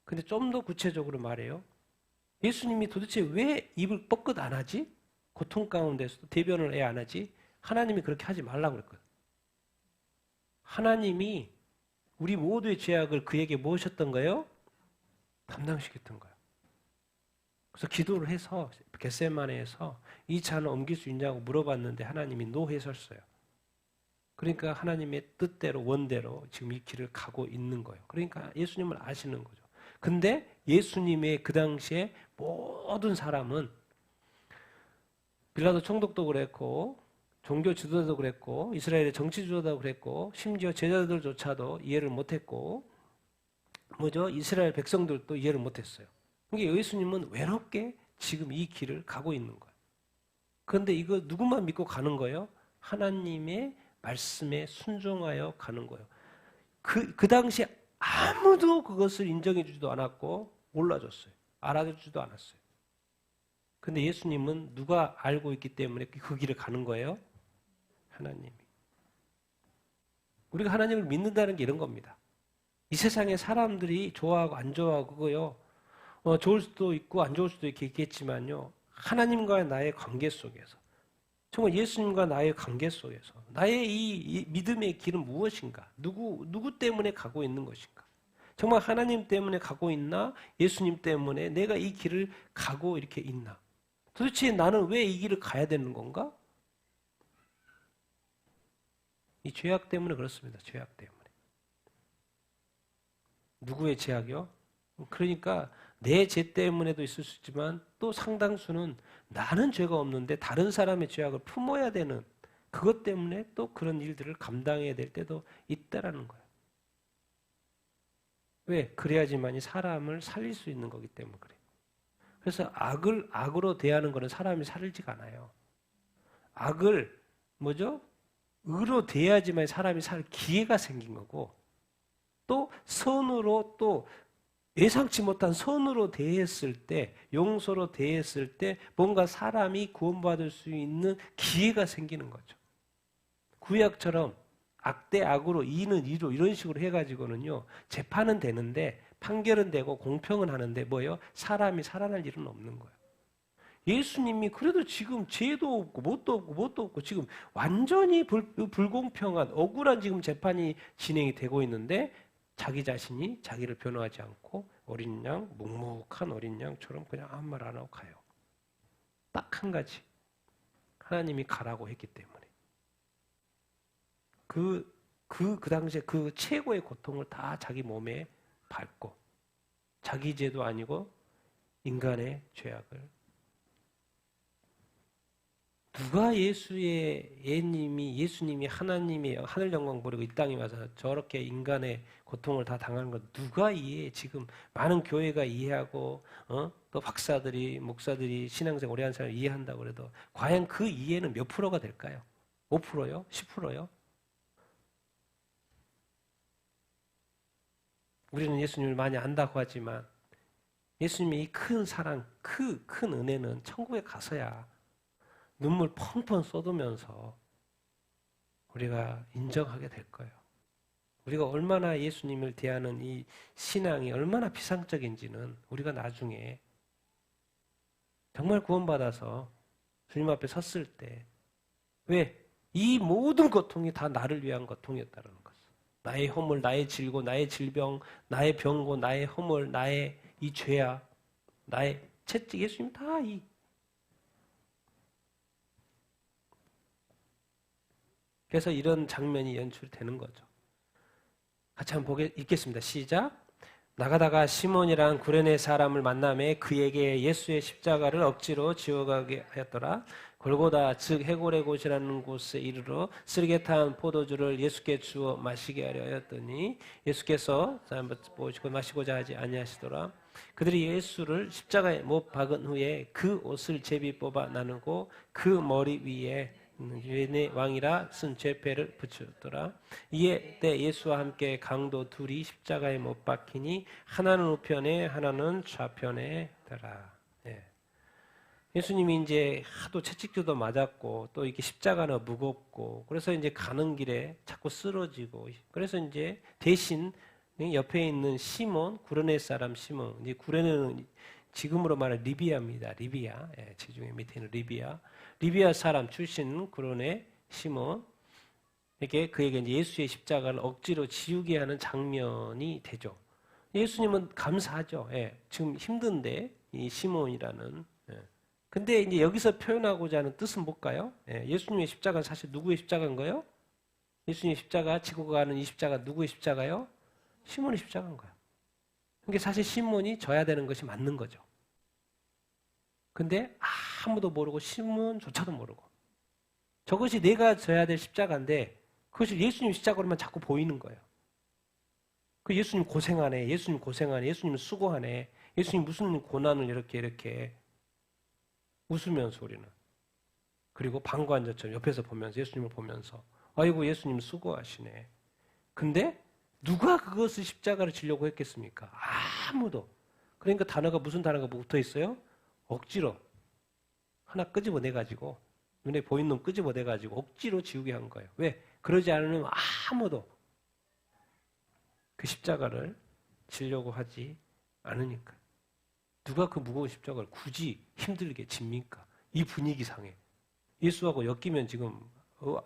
근데 좀 더 구체적으로 말해요. 예수님이 도대체 왜 입을 뻐끗 안 하지? 고통 가운데서도 대변을 왜 안 하지? 하나님이 그렇게 하지 말라고 그랬거든. 하나님이 우리 모두의 죄악을 그에게 무엇이었던 거예요? 담당시켰던 거예요. 그래서 기도를 해서 겟세마네에서 이 잔을 옮길 수 있냐고 물어봤는데 하나님이 노하셨어요. 그러니까 하나님의 뜻대로 원대로 지금 이 길을 가고 있는 거예요. 그러니까 예수님을 아시는 거죠. 근데 예수님의 그 당시에 모든 사람은 빌라도 총독도 그랬고 종교 지도자도 그랬고 이스라엘의 정치 지도자도 그랬고 심지어 제자들조차도 이해를 못했고 이스라엘 백성들도 이해를 못했어요. 그러니까 예수님은 외롭게 지금 이 길을 가고 있는 거예요. 그런데 이거 누구만 믿고 가는 거예요? 하나님의 말씀에 순종하여 가는 거예요. 그 당시에 아무도 그것을 인정해 주지도 않았고 몰라줬어요. 알아주지도 않았어요. 근데 예수님은 누가 알고 있기 때문에 그 길을 가는 거예요? 하나님이. 우리가 하나님을 믿는다는 게 이런 겁니다. 이 세상에 사람들이 좋아하고 안 좋아하고 그거요. 좋을 수도 있고 안 좋을 수도 있겠지만요. 하나님과의 나의 관계 속에서 정말 예수님과 나의 관계 속에서 나의 이 믿음의 길은 무엇인가? 누구 때문에 가고 있는 것인가? 정말 하나님 때문에 가고 있나? 예수님 때문에 내가 이 길을 가고 이렇게 있나? 도대체 나는 왜 이 길을 가야 되는 건가? 이 죄악 때문에 그렇습니다. 죄악 때문에. 누구의 죄악이요? 그러니까 내 죄 때문에도 있을 수 있지만 또 상당수는 나는 죄가 없는데 다른 사람의 죄악을 품어야 되는 그것 때문에 또 그런 일들을 감당해야 될 때도 있다라는 거예요. 왜? 그래야지만이 사람을 살릴 수 있는 거기 때문에 그래요. 그래서 악을 악으로 대하는 것은 사람이 살지가 않아요. 악을 의로 대해야지만 사람이 살 기회가 생긴 거고 또 선으로 또 예상치 못한 선으로 대했을 때 용서로 대했을 때 뭔가 사람이 구원받을 수 있는 기회가 생기는 거죠. 구약처럼 악 대 악으로 이는 이로 이런 식으로 해가지고는요 재판은 되는데 판결은 되고 공평은 하는데 사람이 살아날 일은 없는 거예요. 예수님이 그래도 지금 죄도 없고 뭣도 없고 지금 완전히 불공평한 억울한 지금 재판이 진행이 되고 있는데 자기 자신이 자기를 변호하지 않고 어린 양, 묵묵한 어린 양처럼 그냥 아무 말 안 하고 가요. 딱 한 가지. 하나님이 가라고 했기 때문에. 그 당시에 그 최고의 고통을 다 자기 몸에 밟고 자기 죄도 아니고 인간의 죄악을 누가 예수님이 하나님의 하늘 영광 버리고 이 땅에 와서 저렇게 인간의 고통을 다 당하는 것 누가 이해해? 지금 많은 교회가 이해하고 또 박사들이 목사들이 신앙생 오래 한 사람이 이해한다고 그래도 과연 그 이해는 몇 프로가 될까요? 5%요? 10%요? 우리는 예수님을 많이 안다고 하지만 예수님의 이 큰 사랑, 큰 은혜는 천국에 가서야 눈물 펑펑 쏟으면서 우리가 인정하게 될 거예요. 우리가 얼마나 예수님을 대하는 이 신앙이 얼마나 비상적인지는 우리가 나중에 정말 구원받아서 주님 앞에 섰을 때, 왜? 이 모든 고통이 다 나를 위한 고통이었다는 것을. 나의 허물, 나의 질고, 나의 질병, 나의 병고, 나의 허물, 나의 이 죄야, 나의 채찍, 예수님 다 그래서 이런 장면이 연출되는 거죠. 같이 한번 읽겠습니다. 시작. 나가다가 시몬이란 구레네 사람을 만나매 그에게 예수의 십자가를 억지로 지어가게 하였더라. 골고다 즉 해골의 곳이라는 곳에 이르러 쓰리게 탄 포도주를 예수께 주어 마시게 하려 하였더니 예수께서 보시고 마시고자 하지 아니하시더라. 그들이 예수를 십자가에 못 박은 후에 그 옷을 제비 뽑아 나누고 그 머리 위에 유대인의 왕이라 쓴 죄패를 붙였더라. 이에 때 예수와 함께 강도 둘이 십자가에 못 박히니 하나는 우편에 하나는 좌편에 더라. 예. 예수님이 이제 하도 채찍질도 맞았고 또 이렇게 십자가는 무겁고 그래서 이제 가는 길에 자꾸 쓰러지고 그래서 이제 대신 옆에 있는 시몬 구레네 사람 시몬 이제 구레네는 지금으로 말하면 리비아입니다. 리비아. 예, 지중해 밑에 있는 리비아 사람 출신 구레네 시몬 이렇게 그에게 이제 예수의 십자가를 억지로 지우게 하는 장면이 되죠. 예수님은 감사하죠. 예, 지금 힘든데 이 시몬이라는. 예. 근데 이제 여기서 표현하고자 하는 뜻은 뭘까요? 예, 예수님의 십자가는 사실 누구의 십자가인가요? 예수님의 십자가 지고 가는 이 십자가 누구의 십자가요? 시몬의 십자가인 거예요. 그러니까 사실 시몬이 져야 되는 것이 맞는 거죠. 근데 아무도 모르고 시몬조차도 모르고 저것이 내가 져야 될 십자가인데 그것이 예수님 십자가로만 자꾸 보이는 거예요. 그 예수님 고생하네, 예수님 고생하네, 예수님 수고하네, 예수님 무슨 고난을 이렇게 웃으면서 우리는 그리고 방관자처럼 옆에서 보면서 예수님을 보면서 아이고 예수님 수고하시네. 근데 누가 그것을 십자가를 지려고 했겠습니까? 아무도. 그러니까 무슨 단어가 붙어 있어요? 억지로 하나 끄집어내가지고 눈에 보이는 놈 끄집어내가지고 억지로 지우게 한 거예요. 왜? 그러지 않으면 아무도 그 십자가를 지려고 하지 않으니까. 누가 그 무거운 십자가를 굳이 힘들게 집니까? 이 분위기상에. 예수하고 엮이면 지금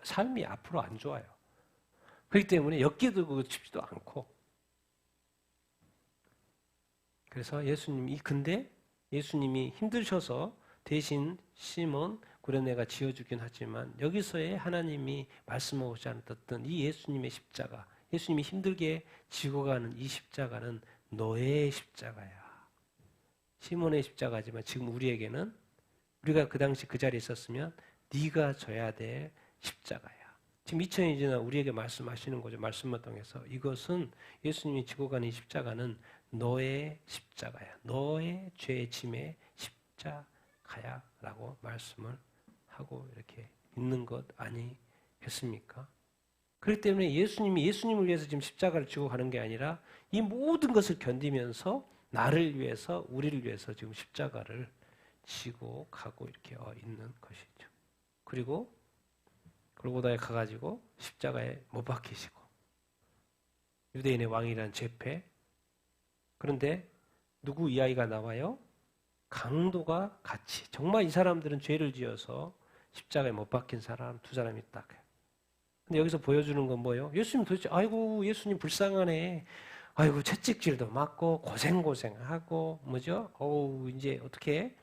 삶이 앞으로 안 좋아요. 그렇기 때문에 엮이도 싶지도 않고. 그래서 근데 예수님이 힘드셔서 대신 시몬 구레네가 지어주긴 하지만 여기서의 하나님이 말씀하고자 않았던 이 예수님의 십자가, 예수님이 힘들게 지고 가는 이 십자가는 너의 십자가야. 시몬의 십자가지만 지금 우리에게는 우리가 그 당시 그 자리에 있었으면 네가 져야 될 십자가야. 지금 2000년이 지나 우리에게 말씀하시는 거죠. 말씀을 통해서 이것은 예수님이 지고 가는 이 십자가는 너의 십자가야. 너의 죄의 짐의 십자가야 라고 말씀을 하고 이렇게 있는 것 아니겠습니까? 그렇기 때문에 예수님을 위해서 지금 십자가를 지고 가는 게 아니라 이 모든 것을 견디면서 나를 위해서 우리를 위해서 지금 십자가를 지고 가고 이렇게 있는 것이죠. 그리고 골고다에 가가지고 십자가에 못 박히시고 유대인의 왕이라는 죄패. 그런데 누구 이야기가 나와요? 강도가 같이. 정말 이 사람들은 죄를 지어서 십자가에 못 박힌 사람 두 사람이 딱. 근데 여기서 보여주는 건 뭐예요? 예수님 도대체 아이고 예수님 불쌍하네. 아이고 채찍질도 맞고 고생하고 뭐죠? 이제 어떻게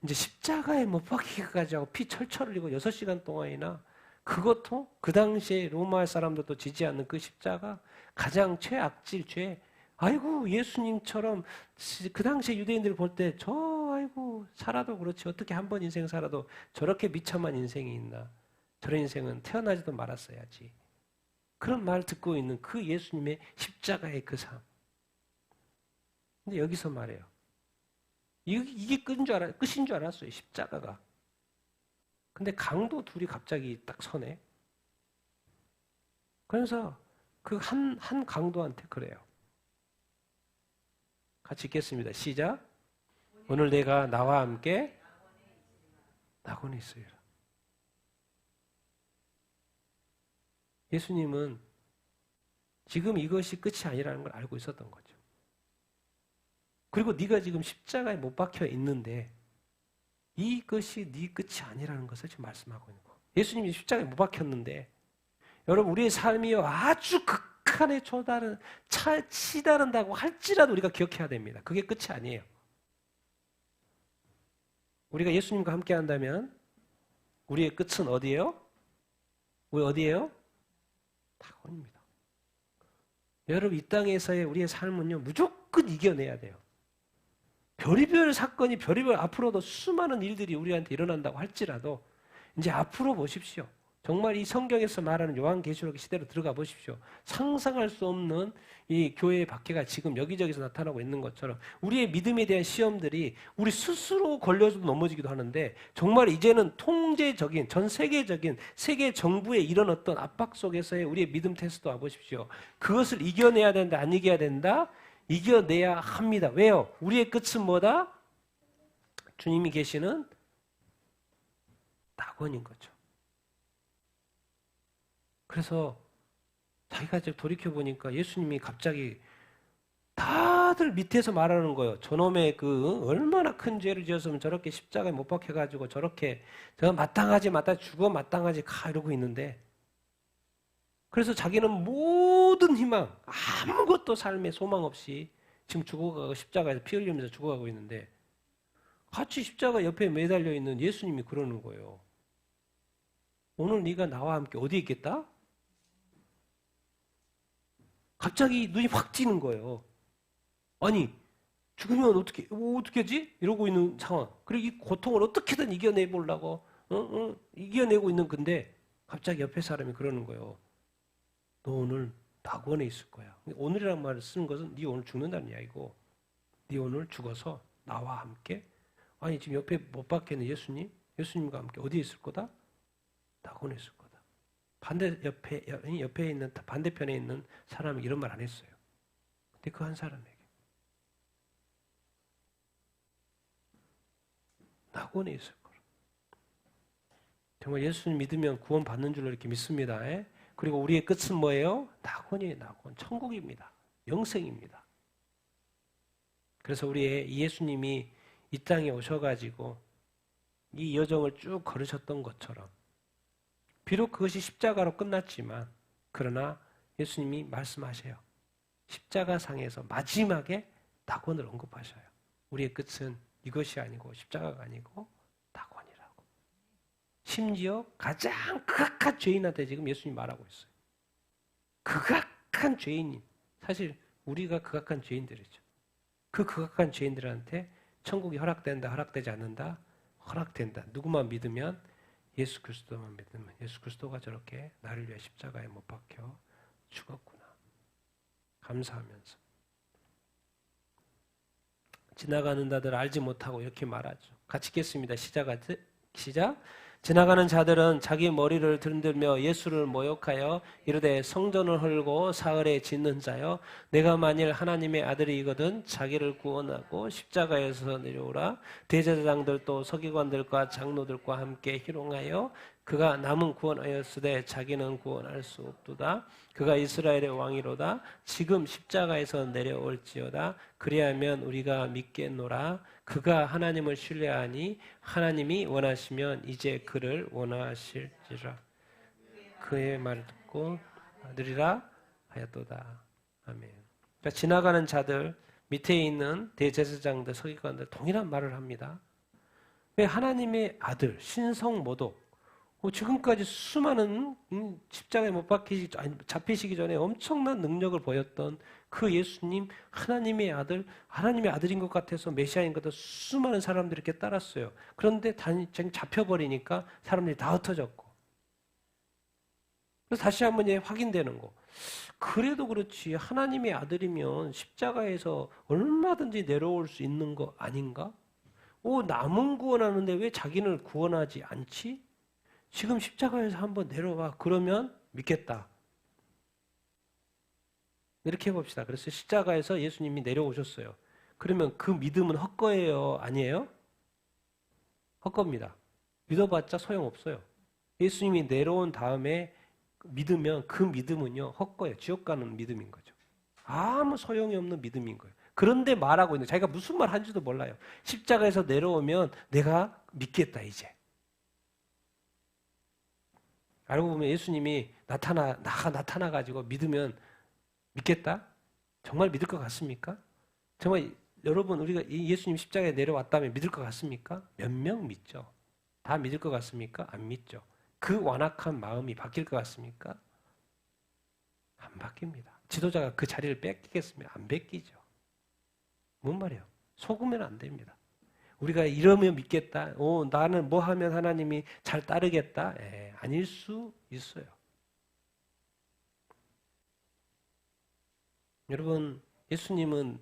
이제 십자가에 못 박히기까지 하고 피 철철 흘리고 6시간 동안이나 그것도 그 당시에 로마 사람들도 지지 않는 그 십자가 가장 최악질 죄. 아이고 예수님처럼 그 당시에 유대인들 볼 때 아이고 살아도 그렇지 어떻게 한 번 인생 살아도 저렇게 비참한 인생이 있나. 저런 인생은 태어나지도 말았어야지. 그런 말 듣고 있는 그 예수님의 십자가의 그 삶. 근데 여기서 말해요. 이게 끝인 줄 알았어요. 십자가가. 근데 강도 둘이 갑자기 딱 서네. 그래서 그 한 강도한테 그래요. 같이 읽겠습니다. 시작. 오늘 내가 나와 함께 낙원에 있으리라. 예수님은 지금 이것이 끝이 아니라는 걸 알고 있었던 거죠. 그리고 네가 지금 십자가에 못 박혀 있는데 이것이 네 끝이 아니라는 것을 지금 말씀하고 있는 거예요. 예수님이 십자가에 못 박혔는데 여러분 우리의 삶이요 아주 극한에 치다른다고 할지라도 우리가 기억해야 됩니다. 그게 끝이 아니에요. 우리가 예수님과 함께 한다면 우리의 끝은 어디예요? 우리 어디예요? 낙원입니다. 여러분 이 땅에서의 우리의 삶은요 무조건 이겨내야 돼요. 별의별 사건이 별의별 앞으로도 수많은 일들이 우리한테 일어난다고 할지라도 이제 앞으로 보십시오. 정말 이 성경에서 말하는 요한계시록 시대로 들어가 보십시오. 상상할 수 없는 이 교회의 박해가 지금 여기저기서 나타나고 있는 것처럼 우리의 믿음에 대한 시험들이 우리 스스로 걸려서 넘어지기도 하는데 정말 이제는 통제적인 전 세계적인 세계 정부의 이런 어떤 압박 속에서의 우리의 믿음 테스트 와보십시오. 그것을 이겨내야 된다, 안 이겨야 된다? 이겨내야 합니다. 왜요? 우리의 끝은 뭐다? 주님이 계시는 낙원인 거죠. 그래서 자기가 이제 돌이켜보니까 예수님이 갑자기 다들 밑에서 말하는 거예요. 저놈의 얼마나 큰 죄를 지었으면 저렇게 십자가에 못 박혀가지고 저렇게 저 마땅하지 죽어 마땅하지 가 이러고 있는데 그래서 자기는 모든 희망 아무것도 삶에 소망 없이 지금 죽어가고 십자가에서 피 흘리면서 죽어가고 있는데 같이 십자가 옆에 매달려 있는 예수님이 그러는 거예요. 오늘 네가 나와 함께 어디 있겠다? 갑자기 눈이 확 찌는 거예요. 아니 죽으면 어떻게 하지? 이러고 있는 상황. 그리고 이 고통을 어떻게든 이겨내보려고 이겨내고 있는 건데 갑자기 옆에 사람이 그러는 거예요. 너 오늘 낙원에 있을 거야. 오늘이라는 말을 쓰는 것은 네 오늘 죽는다는 이야기고 네 오늘 죽어서 나와 함께 아니 지금 옆에 못 박혀있는 예수님과 함께 어디에 있을 거다? 낙원에 있을 거다. 옆에 있는 반대편에 있는 사람이 이런 말 안 했어요. 근데 그 한 사람에게 낙원에 있을 거라. 정말 예수님 믿으면 구원 받는 줄로 이렇게 믿습니다. 그리고 우리의 끝은 뭐예요? 낙원이에요. 낙원. 천국입니다. 영생입니다. 그래서 우리의 예수님이 이 땅에 오셔가지고 이 여정을 쭉 걸으셨던 것처럼 비록 그것이 십자가로 끝났지만 그러나 예수님이 말씀하셔요. 십자가상에서 마지막에 낙원을 언급하셔요. 우리의 끝은 이것이 아니고 십자가가 아니고 낙원이라고. 심지어 가장 극악한 죄인한테 지금 예수님이 말하고 있어요. 극악한 죄인이 사실 우리가 극악한 죄인들이죠. 그 극악한 죄인들한테 천국이 허락된다, 허락되지 않는다, 허락된다. 누구만 믿으면 예수 그리스도만 믿으면 예수 그리스도가 저렇게 나를 위해 십자가에 못 박혀 죽었구나. 감사하면서 지나가는 자들 알지 못하고 이렇게 말하죠. 같이 읽겠습니다. 시작. 지나가는 자들은 자기 머리를 들들며 예수를 모욕하여 이르되 성전을 헐고 사흘에 짓는 자여 내가 만일 하나님의 아들이거든 자기를 구원하고 십자가에서 내려오라. 대제사장들도 서기관들과 장로들과 함께 희롱하여 그가 남은 구원하였으되 자기는 구원할 수 없도다. 그가 이스라엘의 왕이로다. 지금 십자가에서 내려올지어다. 그리하면 우리가 믿겠노라. 그가 하나님을 신뢰하니 하나님이 원하시면 이제 그를 원하실지라. 그의 말을 듣고 들으리라 하였도다. 아멘. 그러니까 지나가는 자들 밑에 있는 대제사장들 서기관들 동일한 말을 합니다. 왜 하나님의 아들 신성모독 지금까지 수많은 십자가에 못 잡히시기 전에 엄청난 능력을 보였던 그 예수님 하나님의 아들인 것 같아서 메시아인 것 같아서 수많은 사람들이 이렇게 따랐어요. 그런데 잡혀버리니까 사람들이 다 흩어졌고 그래서 다시 한번 확인되는 거. 그래도 그렇지 하나님의 아들이면 십자가에서 얼마든지 내려올 수 있는 거 아닌가? 남은 구원하는데 왜 자기는 구원하지 않지? 지금 십자가에서 한번 내려와. 그러면 믿겠다. 이렇게 해봅시다. 그래서 십자가에서 예수님이 내려오셨어요. 그러면 그 믿음은 헛거예요? 아니에요? 헛겁니다. 믿어봤자 소용없어요. 예수님이 내려온 다음에 믿으면 그 믿음은요, 헛거예요. 지옥 가는 믿음인 거죠. 아무 소용이 없는 믿음인 거예요. 그런데 말하고 있는, 자기가 무슨 말 한지도 몰라요. 십자가에서 내려오면 내가 믿겠다, 이제. 알고 보면 예수님이 나타나가지고 믿으면 믿겠다? 정말 믿을 것 같습니까? 정말 여러분, 우리가 이 예수님 십자가에 내려왔다면 믿을 것 같습니까? 몇 명 믿죠? 다 믿을 것 같습니까? 안 믿죠. 그 완악한 마음이 바뀔 것 같습니까? 안 바뀝니다. 지도자가 그 자리를 뺏기겠습니까? 안 뺏기죠. 뭔 말이에요? 속으면 안 됩니다. 우리가 이러면 믿겠다. 나는 뭐 하면 하나님이 잘 따르겠다. 아닐 수 있어요. 여러분, 예수님은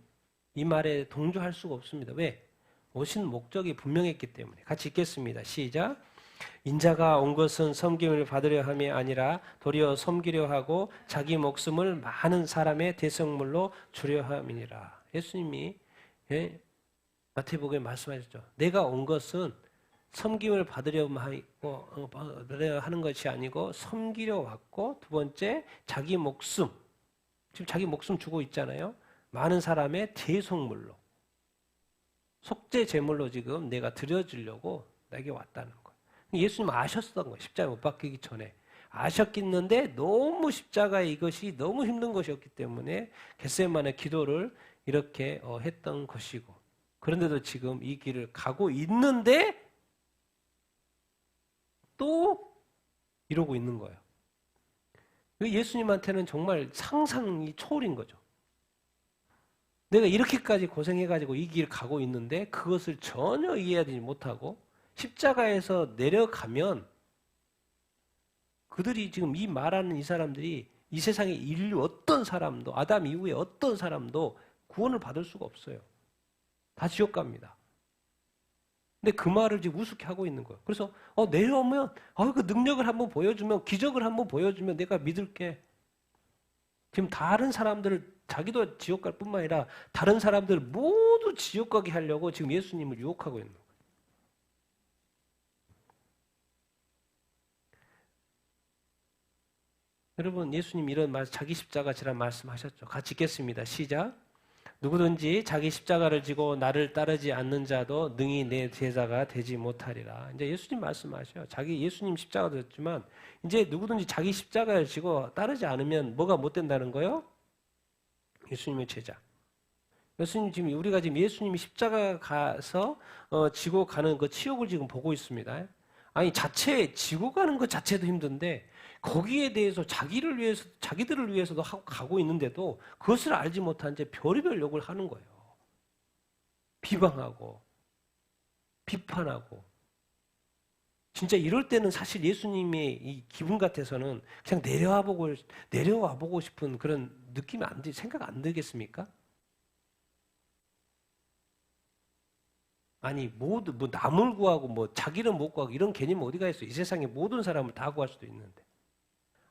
이 말에 동조할 수가 없습니다. 왜? 오신 목적이 분명했기 때문에. 같이 읽겠습니다. 시작. 인자가 온 것은 섬김을 받으려 함이 아니라 도리어 섬기려 하고 자기 목숨을 많은 사람의 대성물로 주려 함이니라. 예수님이 마태복음에 말씀하셨죠. 내가 온 것은 섬김을 받으려 하는 것이 아니고 섬기려 왔고, 두 번째 자기 목숨, 지금 자기 목숨 주고 있잖아요. 많은 사람의 대속물로, 속죄 제물로 지금 내가 드려주려고 내게 왔다는 거예요. 예수님 아셨던 거예요. 십자가에 못 박히기 전에. 아셨겠는데 너무 십자가의 이것이 너무 힘든 것이었기 때문에 겟세마네 기도를 이렇게 했던 것이고, 그런데도 지금 이 길을 가고 있는데 또 이러고 있는 거예요. 예수님한테는 정말 상상이 초월인 거죠. 내가 이렇게까지 고생해가지고 이 길을 가고 있는데 그것을 전혀 이해하지 못하고 십자가에서 내려가면 그들이 지금 이 말하는 이 사람들이 이 세상의 인류 어떤 사람도, 아담 이후에 어떤 사람도 구원을 받을 수가 없어요. 다 지옥 갑니다. 근데 그 말을 지금 우습게 하고 있는 거예요. 그래서 내려오면 그 능력을 한번 보여주면, 기적을 한번 보여주면 내가 믿을게. 지금 다른 사람들을, 자기도 지옥 갈 뿐만 아니라 다른 사람들 모두 지옥 가게 하려고 지금 예수님을 유혹하고 있는 거예요. 여러분, 예수님 이런 말, 자기 십자가 지란 말씀하셨죠. 같이 읽겠습니다. 시작. 누구든지 자기 십자가를 지고 나를 따르지 않는 자도 능히 내 제자가 되지 못하리라. 이제 예수님 말씀하셔요. 자기 예수님 십자가도 졌지만 이제 누구든지 자기 십자가를 지고 따르지 않으면 뭐가 못 된다는 거예요? 예수님의 제자. 예수님 지금 우리가 지금 예수님이 십자가 가서 지고 가는 그 치욕을 지금 보고 있습니다. 아니 지고 가는 것 자체도 힘든데 거기에 대해서 자기들을 위해서도 가고 있는데도 그것을 알지 못한 채 별의별 욕을 하는 거예요. 비방하고 비판하고. 진짜 이럴 때는 사실 예수님의 이 기분 같아서는 그냥 내려와 보고 싶은 그런 느낌이 생각 안 들겠습니까? 아니 남을 구하고 자기를 못 구하고 이런 개념이 어디가 있어? 이 세상에 모든 사람을 다 구할 수도 있는데.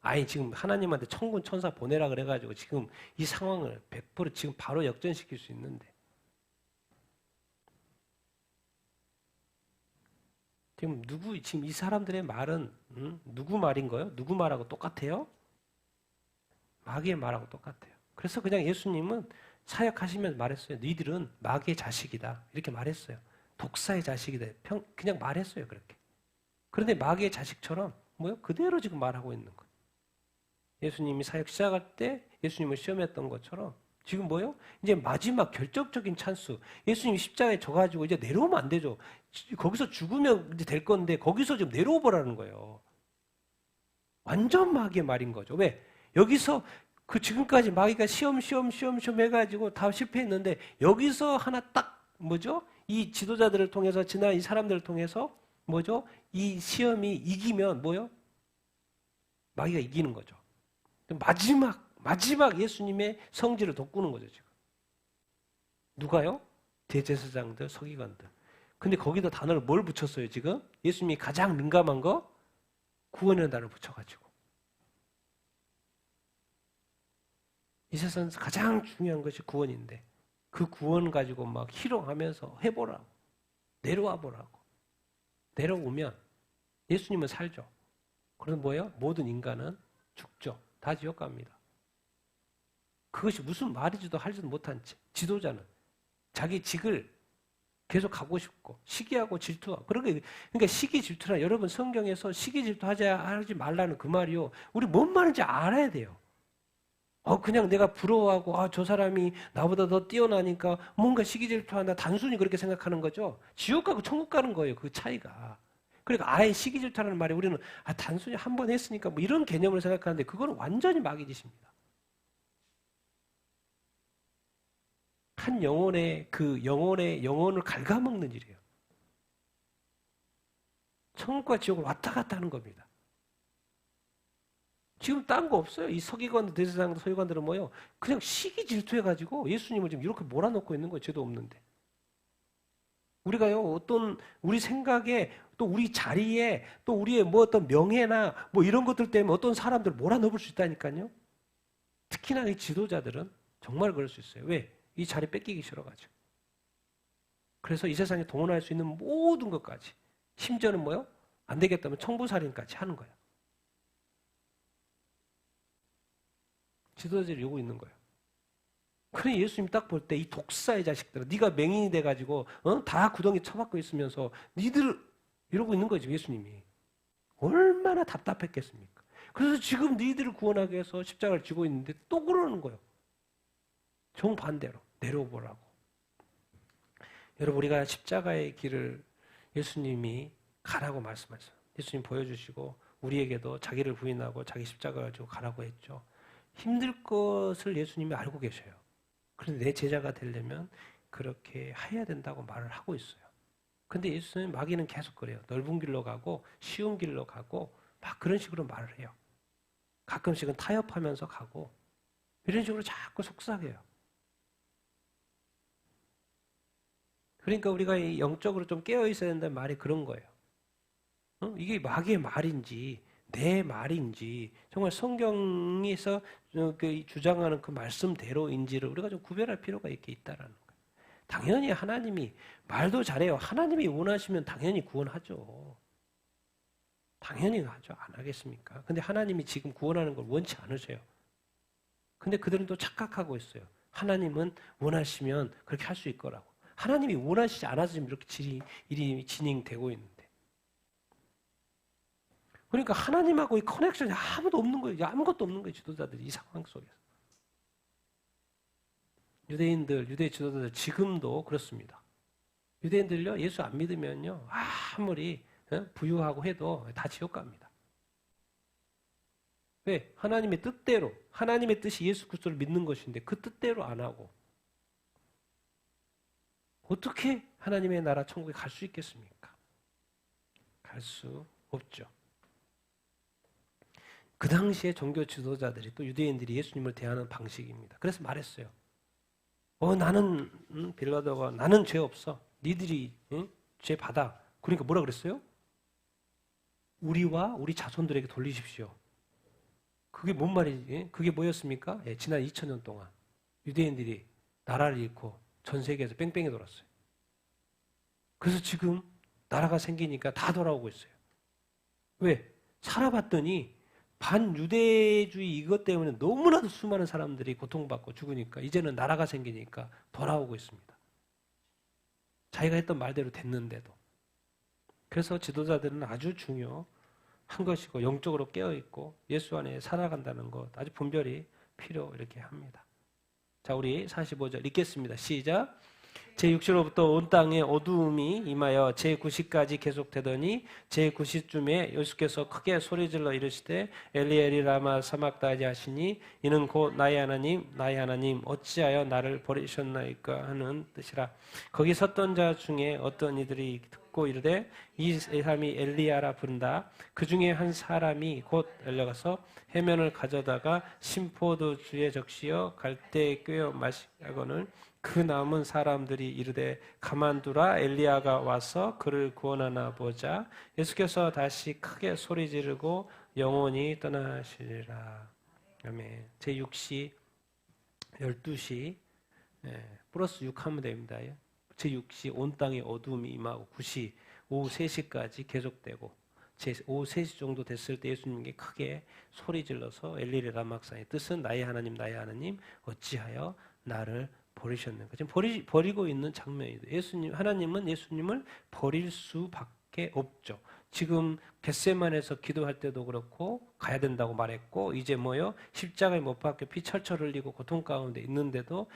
아니 지금 하나님한테 천군 천사 보내라 그래가지고 지금 이 상황을 100% 지금 바로 역전시킬 수 있는데, 지금 이 사람들의 말은 누구 말인 거예요? 누구 말하고 똑같아요? 마귀의 말하고 똑같아요. 그래서 그냥 예수님은 사역하시면서 말했어요. 너희들은 마귀의 자식이다 이렇게 말했어요. 독사의 자식이다 그냥 말했어요. 그렇게. 그런데 마귀의 자식처럼 그대로 지금 말하고 있는 거예요. 예수님이 사역 시작할 때 예수님을 시험했던 것처럼 지금 이제 마지막 결정적인 찬스. 예수님이 십자가에 져가지고 이제 내려오면 안 되죠. 거기서 죽으면 이제 될 건데 거기서 좀 내려오보라는 거예요. 완전 마귀의 말인 거죠. 왜? 여기서 지금까지 마귀가 시험 해가지고 다 실패했는데 여기서 하나 딱 이 지도자들을 통해서 지난 이 사람들을 통해서 이 시험이 이기면 마귀가 이기는 거죠. 마지막 예수님의 성질을 돋구는 거죠, 지금. 누가요? 대제사장들, 서기관들. 근데 거기다 단어를 뭘 붙였어요, 지금? 예수님이 가장 민감한 거? 구원이라는 단어를 붙여가지고. 이 세상에서 가장 중요한 것이 구원인데, 그 구원 가지고 막 희롱하면서 해보라고. 내려와 보라고. 내려오면 예수님은 살죠. 그럼 모든 인간은 죽죠. 다 지옥 갑니다. 그것이 무슨 말이지도 하지도 못한 지도자는 자기 직을 계속 가고 싶고 시기하고 질투하고 그러니까 시기 질투라 여러분 성경에서 시기 질투하지 말라는 그 말이요. 우리 뭔 말인지 알아야 돼요. 그냥 내가 부러워하고 저 사람이 나보다 더 뛰어나니까 뭔가 시기 질투한다 단순히 그렇게 생각하는 거죠. 지옥 가고 천국 가는 거예요. 그 차이가. 그러니까 아예 시기 질투라는 말에 우리는 단순히 한 번 했으니까 뭐 이런 개념으로 생각하는데 그거는 완전히 마귀 짓입니다. 한 영혼의 영혼을 갉아먹는 일이에요. 천국과 지옥을 왔다 갔다 하는 겁니다. 지금 딴 거 없어요. 이 서기관, 대제사장, 서기관들은 뭐예요? 그냥 시기 질투해가지고 예수님을 지금 이렇게 몰아넣고 있는 거예요. 죄도 없는데. 우리가요, 어떤 우리 생각에 또 우리 자리에 또 우리의 뭐 어떤 명예나 뭐 이런 것들 때문에 어떤 사람들을 몰아넣을 수 있다니까요. 특히나 이 지도자들은 정말 그럴 수 있어요. 왜? 이 자리 뺏기기 싫어가지고. 그래서 이 세상에 동원할 수 있는 모든 것까지 심지어는 뭐요? 안 되겠다면 청부살인까지 하는 거예요. 지도자들이 이러고 있는 거예요. 그래 예수님 딱 볼 때 이 독사의 자식들아 네가 맹인이 돼가지고 다 구덩이 쳐박고 있으면서 니들 이러고 있는 거죠. 예수님이. 얼마나 답답했겠습니까? 그래서 지금 니들을 구원하기 위해서 십자가를 지고 있는데 또 그러는 거예요. 정반대로 내려오라고. 여러분 우리가 십자가의 길을 예수님이 가라고 말씀하셨어요. 예수님 보여주시고 우리에게도 자기를 부인하고 자기 십자가를 가지고 가라고 했죠. 힘들 것을 예수님이 알고 계셔요. 그런데 내 제자가 되려면 그렇게 해야 된다고 말을 하고 있어요. 근데 예수님 마귀는 계속 그래요. 넓은 길로 가고 쉬운 길로 가고 막 그런 식으로 말을 해요. 가끔씩은 타협하면서 가고 이런 식으로 자꾸 속삭여요. 그러니까 우리가 영적으로 좀 깨어 있어야 된다는 말이 그런 거예요. 이게 마귀의 말인지 내 말인지 정말 성경에서 주장하는 그 말씀대로인지를 우리가 좀 구별할 필요가 있다라는 거예요. 당연히 하나님이 말도 잘해요. 하나님이 원하시면 당연히 구원하죠. 당연히 하죠. 안 하겠습니까? 근데 하나님이 지금 구원하는 걸 원치 않으세요. 근데 그들은 또 착각하고 있어요. 하나님은 원하시면 그렇게 할 수 있을 거라고. 하나님이 원하시지 않아서 지금 이렇게 일이 진행되고 있는데. 그러니까 하나님하고 이 커넥션이 아무도 없는 거예요. 아무것도 없는 거예요. 지도자들이 이 상황 속에서. 유대 지도자들 지금도 그렇습니다. 유대인들요 예수 안 믿으면요 아무리 부유하고 해도 다 지옥 갑니다. 왜? 하나님의 뜻대로 하나님의 뜻이 예수 그리스도를 믿는 것인데 그 뜻대로 안 하고 어떻게 하나님의 나라 천국에 갈 수 있겠습니까? 갈 수 없죠. 그 당시에 종교 지도자들이 또 유대인들이 예수님을 대하는 방식입니다. 그래서 말했어요. 나는 빌라도가 나는 죄 없어. 니들이 죄 받아. 그러니까 뭐라 그랬어요? 우리와 우리 자손들에게 돌리십시오. 그게 뭔 말이지? 그게 뭐였습니까? 지난 2000년 동안 유대인들이 나라를 잃고 전 세계에서 뺑뺑이 돌았어요. 그래서 지금 나라가 생기니까 다 돌아오고 있어요. 왜? 살아봤더니 반유대주의 이것 때문에 너무나도 수많은 사람들이 고통받고 죽으니까 이제는 나라가 생기니까 돌아오고 있습니다. 자기가 했던 말대로 됐는데도. 그래서 지도자들은 아주 중요한 것이고 영적으로 깨어있고 예수 안에 살아간다는 것 아주 분별이 필요 이렇게 합니다. 자, 우리 45절 읽겠습니다. 시작. 제6시로부터 온 땅에 어두움이 임하여 제9시까지 계속되더니 제9시쯤에 예수께서 크게 소리질러 이르시되 엘리 엘리 라마 사막다니 하시니 이는 곧 나의 하나님 어찌하여 나를 버리셨나이까 하는 뜻이라. 거기 섰던 자 중에 어떤 이들이 듣고 이르되 이 사람이 엘리야라 부른다. 그 중에 한 사람이 곧 달려가서 해면을 가져다가 심포도주에 적시어 갈대에 꿰어 마시고는 그 남은 사람들이 이르되 가만두라 엘리야가 와서 그를 구원하나 보자. 예수께서 다시 크게 소리 지르고 영원히 떠나시리라. 아멘. 제6시 12시 플러스 6 하면 됩니다. 제6시 온 땅에 어두움이 임하고 9시 오후 3시까지 계속되고 오후 3시 정도 됐을 때 예수님께 크게 소리 질러서 엘리리 라마삭단의 뜻은 나의 하나님 나의 하나님 어찌하여 나를 버리셨는가. 지금 버리고 있는 장면이죠. 하나님은 예수님을 버릴 수밖에 없죠. 지금 겟세만에서 기도할 때도 그렇고 가야 된다고 말했고 이제 뭐요? 십자가에 못 박혀 피 철철 흘리고 고통 가운데 있는데도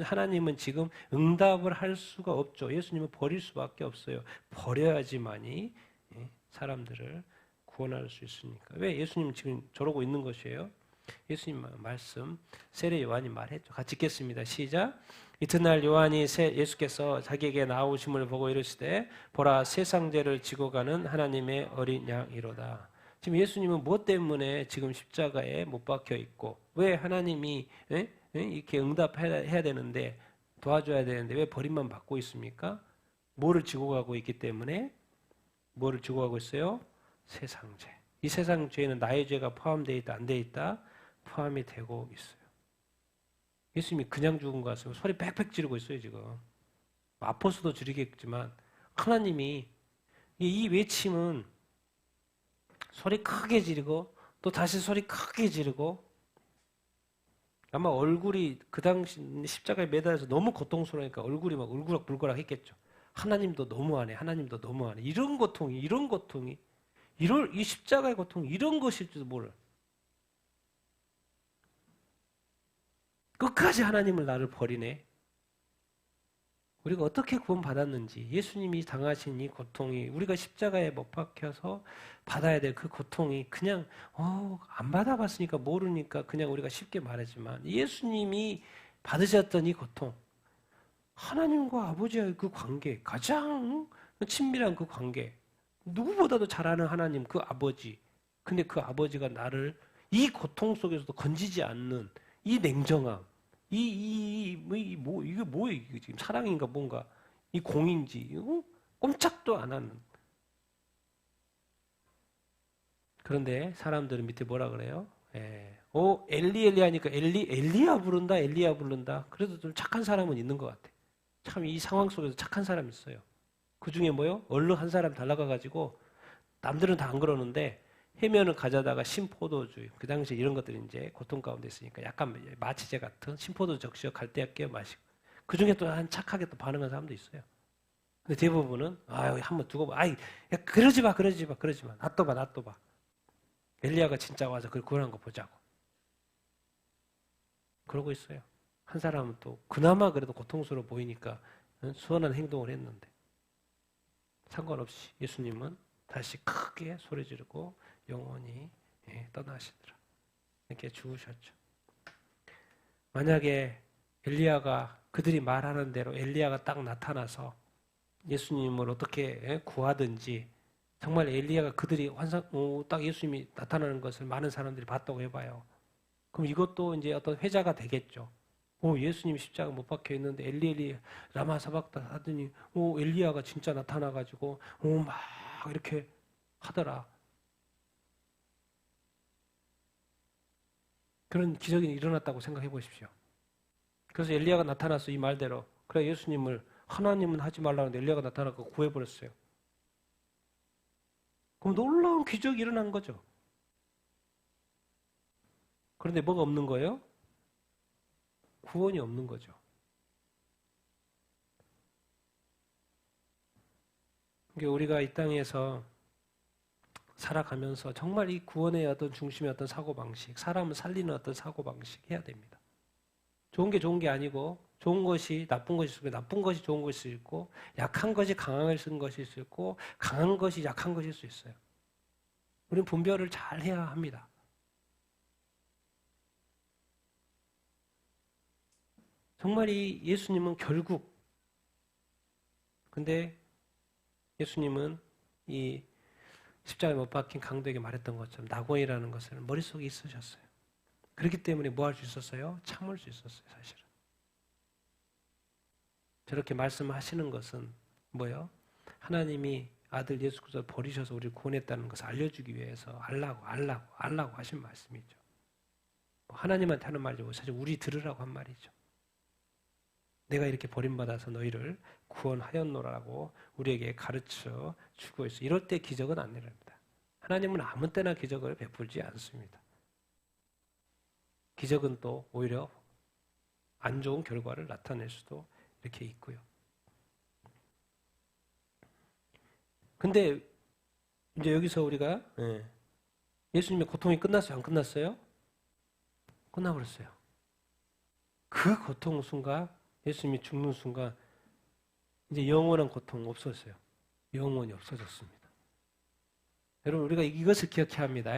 하나님은 지금 응답을 할 수가 없죠. 예수님은 버릴 수밖에 없어요. 버려야지만이 사람들을 구원할 수 있으니까. 왜 예수님 지금 저러고 있는 것이에요? 예수님 말씀 세례 요한이 말했죠. 같이 읽겠습니다. 시작. 이튿날 요한이 예수께서 자기에게 나오심을 보고 이르시되 보라 세상 죄를 지고 가는 하나님의 어린 양이로다. 지금 예수님은 무엇 때문에 지금 십자가에 못 박혀 있고 왜 하나님이 이렇게 응답해야 되는데 도와줘야 되는데 왜 버림만 받고 있습니까? 뭐를 지고 가고 있기 때문에 뭐를 지고 가고 있어요? 세상 죄. 이 세상 죄에는 나의 죄가 포함되어 있다 안 되어 있다? 포함이 되고 있어요. 예수님이 그냥 죽은 것 같아요. 소리 빽빽 지르고 있어요 지금. 아파서도 지르겠지만 하나님이 이 외침은 소리 크게 지르고 또 다시 소리 크게 지르고 아마 얼굴이 그 당시 십자가에 매달려서 너무 고통스러우니까 얼굴이 막 울그락불그락 했겠죠. 하나님도 너무하네. 하나님도 너무하네. 이런 고통이 이 십자가의 고통이 이런 것일지도 몰라. 끝까지 하나님을 나를 버리네. 우리가 어떻게 구원받았는지 예수님이 당하신 이 고통이 우리가 십자가에 못 박혀서 받아야 될 그 고통이 그냥 안 받아봤으니까 모르니까 그냥 우리가 쉽게 말하지만 예수님이 받으셨던 이 고통 하나님과 아버지와의 그 관계 가장 친밀한 그 관계 누구보다도 잘 아는 하나님 그 아버지 근데 그 아버지가 나를 이 고통 속에서도 건지지 않는 이 냉정함, 이게 뭐예요? 이게 지금 사랑인가 뭔가, 이 공인지, 꼼짝도 안 하는. 그런데 사람들은 밑에 뭐라 그래요? 엘리 하니까 엘리야 부른다. 그래도 좀 착한 사람은 있는 것 같아. 참 이 상황 속에서 착한 사람이 있어요. 그 중에 뭐요? 얼른 한 사람 달라가가지고, 남들은 다 안 그러는데, 해면을 가져다가 신포도주, 그 당시에 이런 것들이 이제 고통 가운데 있으니까 약간 마취제 같은 신포도 적시어 갈대약 끼워 마시고. 그 중에 또 한 착하게 또 반응하는 사람도 있어요. 근데 대부분은, 한번 두고 봐. 야, 그러지 마. 놔둬봐. 엘리야가 진짜 와서 그걸 구원한 거 보자고. 그러고 있어요. 한 사람은 또, 그나마 그래도 고통스러워 보이니까 수원한 행동을 했는데. 상관없이 예수님은 다시 크게 소리 지르고 영원히 떠나시더라. 이렇게 죽으셨죠. 만약에 엘리야가 그들이 말하는 대로 엘리야가 딱 나타나서 예수님을 어떻게 구하든지 정말 엘리야가 그들이 딱 예수님이 나타나는 것을 많은 사람들이 봤다고 해봐요. 그럼 이것도 이제 어떤 회자가 되겠죠. 예수님 십자가 못 박혀 있는데 엘리 라마 사박다 하더니 엘리야가 진짜 나타나가지고 막 이렇게 하더라. 그런 기적이 일어났다고 생각해 보십시오. 그래서 엘리야가 나타나서 이 말대로 그래 예수님을 하나님은 하지 말라는데 엘리야가 나타나서 구해버렸어요. 그럼 놀라운 기적이 일어난 거죠. 그런데 뭐가 없는 거예요? 구원이 없는 거죠. 그러니까 우리가 이 땅에서 살아가면서 정말 이 구원의 어떤 중심의 어떤 사고방식, 사람을 살리는 어떤 사고방식 해야 됩니다. 좋은 게 좋은 게 아니고 좋은 것이 나쁜 것일 수 있고 나쁜 것이 좋은 것일 수 있고 약한 것이 강한 것일 수 있고 강한 것이 약한 것일 수 있어요. 우리는 분별을 잘 해야 합니다. 정말 이 예수님은 결국 근데 예수님은 이 십자가에 못 박힌 강도에게 말했던 것처럼 낙원이라는 것을 머릿속에 있으셨어요. 그렇기 때문에 뭐 할 수 있었어요? 참을 수 있었어요, 사실은. 저렇게 말씀하시는 것은 뭐예요? 하나님이 아들 예수 그리스도를 버리셔서 우리를 구원했다는 것을 알려주기 위해서 알라고 하신 말씀이죠. 하나님한테 하는 말이죠. 사실 우리 들으라고 한 말이죠. 내가 이렇게 버림받아서 너희를 구원하였노라고 우리에게 가르쳐 주고 있어. 이럴 때 기적은 안 일어납니다. 하나님은 아무 때나 기적을 베풀지 않습니다. 기적은 또 오히려 안 좋은 결과를 나타낼 수도 이렇게 있고요. 근데 이제 여기서 우리가 예수님의 고통이 끝났어요? 안 끝났어요? 끝나버렸어요. 그 고통 순간, 예수님이 죽는 순간 이제 영원한 고통 없었어요. 영원히 없어졌습니다. 여러분 우리가 이것을 기억해야 합니다.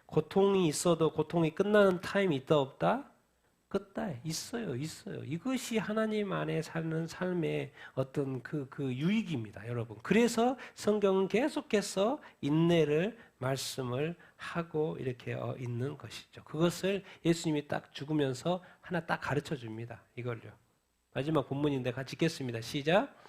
고통이 있어도 고통이 끝나는 타임이 있다 없다? 끝다 있어요. 이것이 하나님 안에 사는 삶의 어떤 그 유익입니다, 여러분. 그래서 성경은 계속해서 인내를 말씀을 하고 이렇게 있는 것이죠. 그것을 예수님이 딱 죽으면서 하나 딱 가르쳐 줍니다. 이걸요. 마지막 본문인데 같이 읽겠습니다. 시작.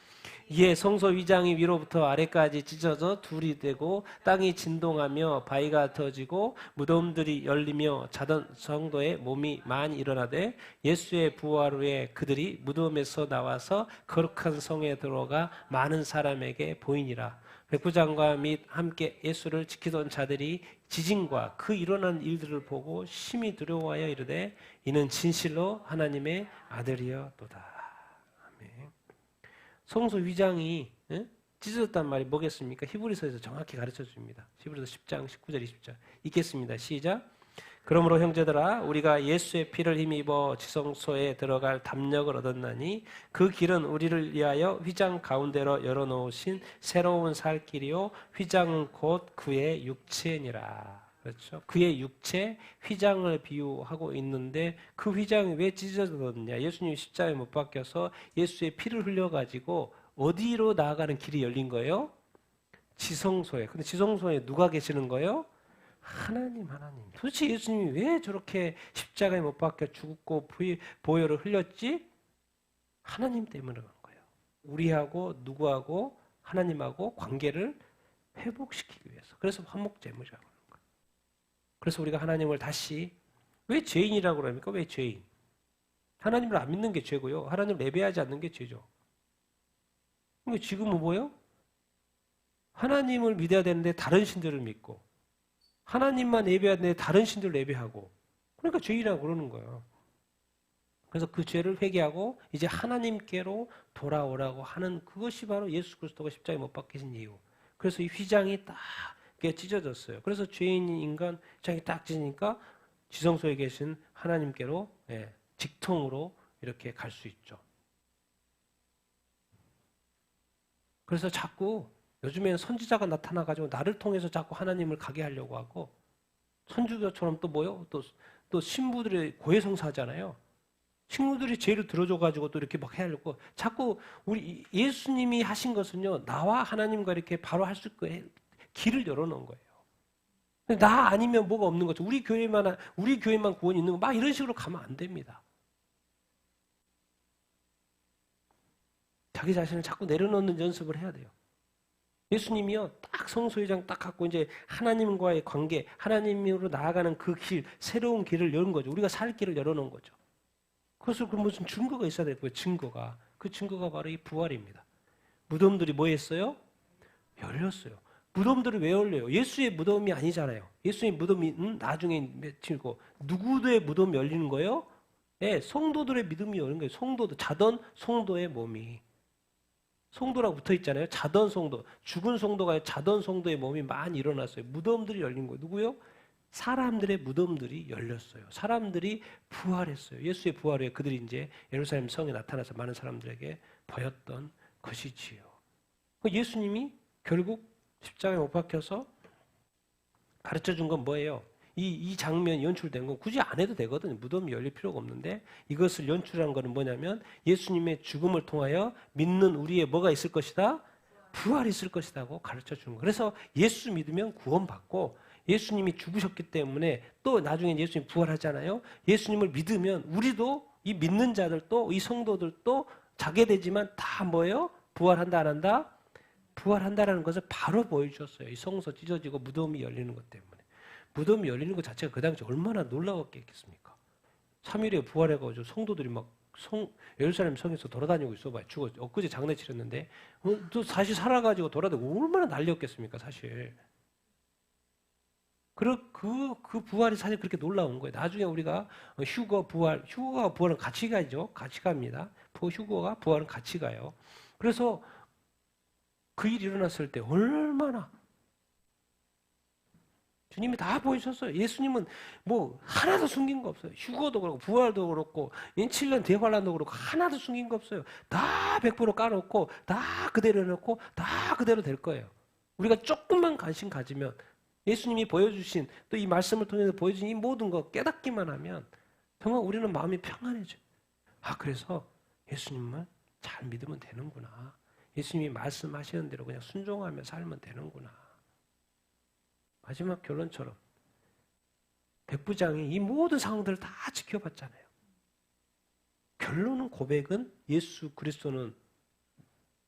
이에 성소 위장이 위로부터 아래까지 찢어져 둘이 되고 땅이 진동하며 바위가 터지고 무덤들이 열리며 자던 성도의 몸이 많이 일어나되 예수의 부활 후에 그들이 무덤에서 나와서 거룩한 성에 들어가 많은 사람에게 보이니라. 백부장과 및 함께 예수를 지키던 자들이 지진과 그 일어난 일들을 보고 심히 두려워하여 이르되 이는 진실로 하나님의 아들이었도다. 성소 위장이 찢어졌단 말이 뭐겠습니까? 히브리서에서 정확히 가르쳐 줍니다. 히브리서 10장 19절 20절 읽겠습니다. 시작. 그러므로 형제들아 우리가 예수의 피를 힘입어 지성소에 들어갈 담력을 얻었나니 그 길은 우리를 위하여 휘장 가운데로 열어놓으신 새로운 살 길이요 휘장은 곧 그의 육체니라. 그렇죠? 그의 육체 휘장을 비유하고 있는데 그 휘장이 왜 찢어졌느냐? 예수님이 십자가에 못 박혀서 예수의 피를 흘려가지고 어디로 나아가는 길이 열린 거예요? 지성소에. 근데 지성소에 누가 계시는 거예요? 하나님. 도대체 예수님이 왜 저렇게 십자가에 못 박혀 죽고 보혈을 흘렸지? 하나님 때문에 그런 거예요. 우리하고 누구하고 하나님하고 관계를 회복시키기 위해서. 그래서 화목제물이라고. 그래서 우리가 하나님을 다시 왜 죄인이라고 그럽니까? 왜 죄인? 하나님을 안 믿는 게 죄고요. 하나님을 예배하지 않는 게 죄죠. 그러니까 지금은 뭐예요? 하나님을 믿어야 되는데 다른 신들을 믿고 하나님만 예배해야 되는데 다른 신들을 예배하고 그러니까 죄인이라고 그러는 거예요. 그래서 그 죄를 회개하고 이제 하나님께로 돌아오라고 하는 그것이 바로 예수 그리스도가 십자가에 못 박히신 이유. 그래서 이 휘장이 딱 찢어졌어요. 그래서 죄인인 인간 휘장이 딱 찢으니까 지성소에 계신 하나님께로 직통으로 이렇게 갈 수 있죠. 그래서 자꾸 요즘에는 선지자가 나타나가지고 나를 통해서 자꾸 하나님을 가게 하려고 하고 선지자처럼 또 뭐요? 또 신부들의 고해성사하잖아요. 친구들이 죄를 들어줘가지고 또 이렇게 막 해야 하려고 자꾸 우리 예수님이 하신 것은요 나와 하나님과 이렇게 바로 할 수 있게 길을 열어놓은 거예요. 나 아니면 뭐가 없는 거죠. 우리 교회만 구원이 있는 거 막 이런 식으로 가면 안 됩니다. 자기 자신을 자꾸 내려놓는 연습을 해야 돼요. 예수님이요 딱 성소회장 딱 갖고 이제 하나님과의 관계, 하나님으로 나아가는 그 길, 새로운 길을 여는 거죠. 우리가 살 길을 열어놓은 거죠. 그래서 그 무슨 증거가 있어야 될 거예요. 증거가. 그 증거가 바로 이 부활입니다. 무덤들이 뭐 했어요? 열렸어요. 무덤들이 왜 열려요? 예수의 무덤이 아니잖아요. 예수의 무덤이 나중에 며칠고 누구의 무덤이 열리는 거예요? 네, 성도들의 믿음이 열린 거예요. 성도들, 자던 성도의 몸이. 성도라고 붙어 있잖아요. 자던 성도. 죽은 성도가 아니라 자던 성도의 몸이 많이 일어났어요. 무덤들이 열린 거예요. 누구요? 사람들의 무덤들이 열렸어요. 사람들이 부활했어요. 예수의 부활 후에 그들이 이제 예루살렘 성에 나타나서 많은 사람들에게 보였던 것이지요. 예수님이 결국 십자가에 못 박혀서 가르쳐 준 건 뭐예요? 이 장면이 연출된 건 굳이 안 해도 되거든요. 무덤이 열릴 필요가 없는데 이것을 연출한 거는 뭐냐면 예수님의 죽음을 통하여 믿는 우리의 뭐가 있을 것이다? 부활이 있을 것이라고 가르쳐 주는 거예요. 그래서 예수 믿으면 구원받고 예수님이 죽으셨기 때문에 또 나중에 예수님이 부활하잖아요. 예수님을 믿으면 우리도 이 믿는 자들도 이 성도들도 자게 되지만 다 뭐예요? 부활한다 안 한다? 부활한다라는 것을 바로 보여주셨어요. 이 성소 찢어지고 무덤이 열리는 것 때문에. 무덤이 열리는 것 자체가 그 당시 얼마나 놀라웠겠습니까? 3일에 부활해가지고 성도들이 막 예루살렘 성에서 돌아다니고 있어봐요. 엊그제 장례 치렀는데 또 다시 살아가지고 돌아다니고 얼마나 난리였겠습니까 사실. 그 부활이 사실 그렇게 놀라운 거예요. 나중에 우리가 휴거가 부활은 같이 가죠. 같이 갑니다. 휴거가 부활은 같이 가요. 그래서 그 일이 일어났을 때 얼마나 주님이 다 보여주셨어요. 예수님은 뭐 하나도 숨긴 거 없어요. 휴거도 그렇고 부활도 그렇고 7년 대환란도 그렇고 하나도 숨긴 거 없어요. 다 100% 까놓고 다 그대로 해놓고 다 그대로 될 거예요. 우리가 조금만 관심 가지면 예수님이 보여주신 또 이 말씀을 통해서 보여준 이 모든 거 깨닫기만 하면 정말 우리는 마음이 평안해져요. 그래서 예수님만 잘 믿으면 되는구나. 예수님이 말씀하시는 대로 그냥 순종하며 살면 되는구나. 마지막 결론처럼 백부장이 이 모든 상황들을 다 지켜봤잖아요. 결론은 고백은 예수 그리스도는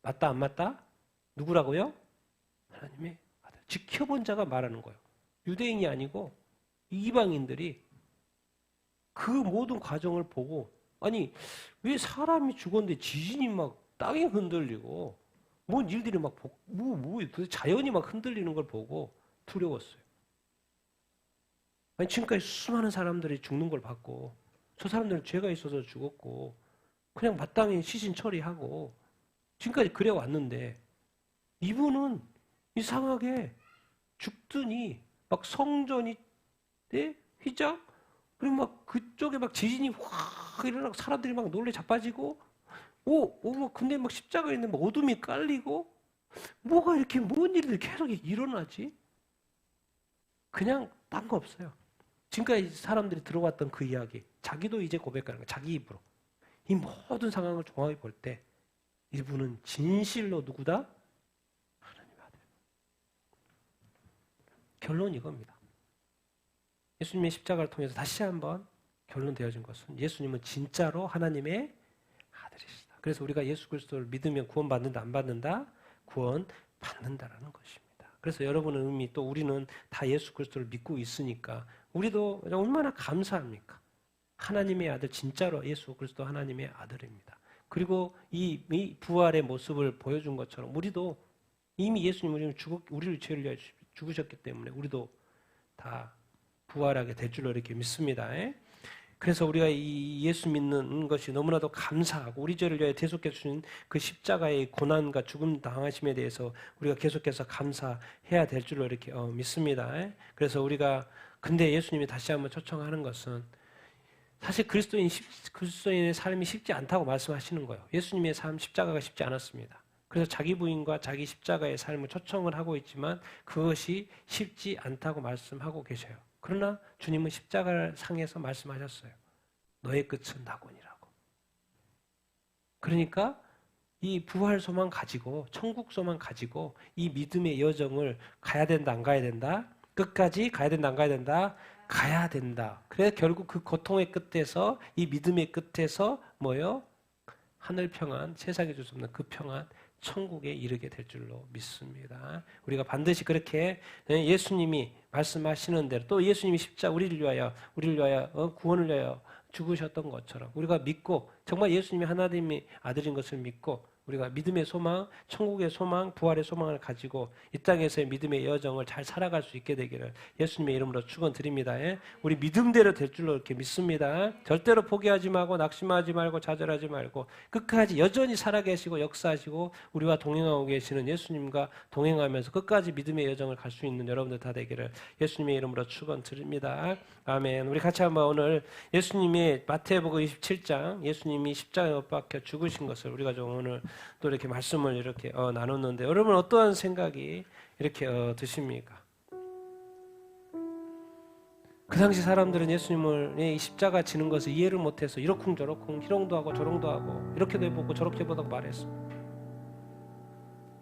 맞다 안 맞다? 누구라고요? 하나님의 아들. 지켜본 자가 말하는 거예요. 유대인이 아니고 이방인들이 그 모든 과정을 보고 아니 왜 사람이 죽었는데 지진이 막 땅이 흔들리고 뭔 일들이 막 도대체 자연이 막 흔들리는 걸 보고 두려웠어요. 아니 지금까지 수많은 사람들이 죽는 걸 봤고 저 사람들은 죄가 있어서 죽었고 그냥 마땅히 시신 처리하고 지금까지 그래 왔는데 이분은 이상하게 죽더니 막 성전이 휘장 그리고 막 그쪽에 막 지진이 확 일어나고 사람들이 막 놀래 자빠지고 근데 막 십자가에 있는 막 어둠이 깔리고 뭐가 이렇게 뭔 일들이 계속 일어나지? 그냥 딴 거 없어요. 지금까지 사람들이 들어왔던 그 이야기, 자기도 이제 고백하는 거예요. 자기 입으로. 이 모든 상황을 종합해 볼 때 이분은 진실로 누구다? 하나님의 아들. 결론이 이겁니다. 예수님의 십자가를 통해서 다시 한번 결론되어진 것은 예수님은 진짜로 하나님의 아들이시다. 그래서 우리가 예수 그리스도를 믿으면 구원받는다, 안 받는다? 구원받는다라는 것입니다. 그래서 여러분은 이미 또 우리는 다 예수 그리스도를 믿고 있으니까 우리도 얼마나 감사합니까? 하나님의 아들, 진짜로 예수 그리스도 하나님의 아들입니다. 그리고 이 부활의 모습을 보여준 것처럼 우리도 이미 예수님은 우리를 죄를 위하여 죽으셨기 때문에 우리도 다 부활하게 될 줄로 이렇게 믿습니다. 그래서 우리가 이 예수 믿는 것이 너무나도 감사하고 우리 죄를 위하여 대속해 주신 그 십자가의 고난과 죽음 당하심에 대해서 우리가 계속해서 감사해야 될 줄로 이렇게 믿습니다. 그래서 우리가 근데 예수님이 다시 한번 초청하는 것은 사실 그리스도인의 삶이 쉽지 않다고 말씀하시는 거예요. 예수님의 삶 십자가가 쉽지 않았습니다. 그래서 자기 부인과 자기 십자가의 삶을 초청을 하고 있지만 그것이 쉽지 않다고 말씀하고 계셔요. 그러나 주님은 십자가를 상에서 말씀하셨어요. 너의 끝은 낙원이라고. 그러니까 이 부활 소망 가지고 천국 소망 가지고 이 믿음의 여정을 가야 된다 안 가야 된다? 끝까지 가야 된다 안 가야 된다? 가야 된다. 그래서 결국 그 고통의 끝에서 이 믿음의 끝에서 뭐요? 하늘 평안, 세상에 줄 수 없는 그 평안, 천국에 이르게 될 줄로 믿습니다. 우리가 반드시 그렇게 예수님이 말씀하시는 대로 또 예수님이 우리를 위하여 구원을 위하여 죽으셨던 것처럼 우리가 믿고 정말 예수님이 하나님의 아들인 것을 믿고 우리가 믿음의 소망, 천국의 소망, 부활의 소망을 가지고 이 땅에서의 믿음의 여정을 잘 살아갈 수 있게 되기를 예수님의 이름으로 축원드립니다. 우리 믿음대로 될 줄로 이렇게 믿습니다. 절대로 포기하지 말고 낙심하지 말고 좌절하지 말고 끝까지 여전히 살아계시고 역사하시고 우리와 동행하고 계시는 예수님과 동행하면서 끝까지 믿음의 여정을 갈 수 있는 여러분들 다 되기를 예수님의 이름으로 축원드립니다. 아멘. 우리 같이 한번 오늘 예수님의 마태복음 27장 예수님이 십자가에 못 박혀 죽으신 것을 우리가 좀 오늘 또 이렇게 말씀을 이렇게 나눴는데 여러분 어떠한 생각이 이렇게 드십니까? 그 당시 사람들은 예수님을 이 십자가 지는 것을 이해를 못해서 이러쿵저러쿵 희롱도 하고 조롱도 하고 이렇게도 해보고 저렇게 해보다고 말했어.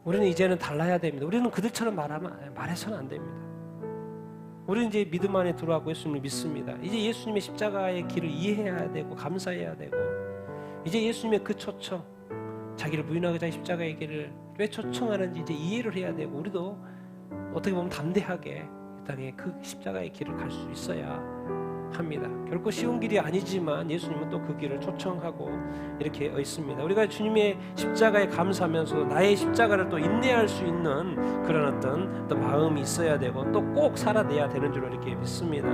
우리는 이제는 달라야 됩니다. 우리는 그들처럼 말해서는 안 됩니다. 우리는 이제 믿음 안에 들어가고 예수님을 믿습니다. 이제 예수님의 십자가의 길을 이해해야 되고 감사해야 되고 이제 예수님의 그 초청 자기를 부인하고 자기 십자가의 길을 왜 초청하는지 이제 이해를 해야 되고 우리도 어떻게 보면 담대하게 이 땅에 그 십자가의 길을 갈 수 있어야 합니다. 결코 쉬운 길이 아니지만 예수님은 또 그 길을 초청하고 이렇게 있습니다. 우리가 주님의 십자가에 감사하면서 나의 십자가를 또 인내할 수 있는 그런 어떤 또 마음이 있어야 되고 또 꼭 살아내야 되는 줄 이렇게 믿습니다.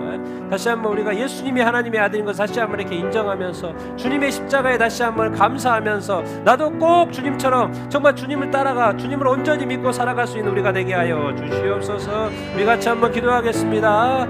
다시 한번 우리가 예수님이 하나님의 아들인 것 다시 한번 이렇게 인정하면서 주님의 십자가에 다시 한번 감사하면서 나도 꼭 주님처럼 정말 주님을 따라가 주님을 온전히 믿고 살아갈 수 있는 우리가 되게 하여 주시옵소서. 우리 같이 한번 기도하겠습니다.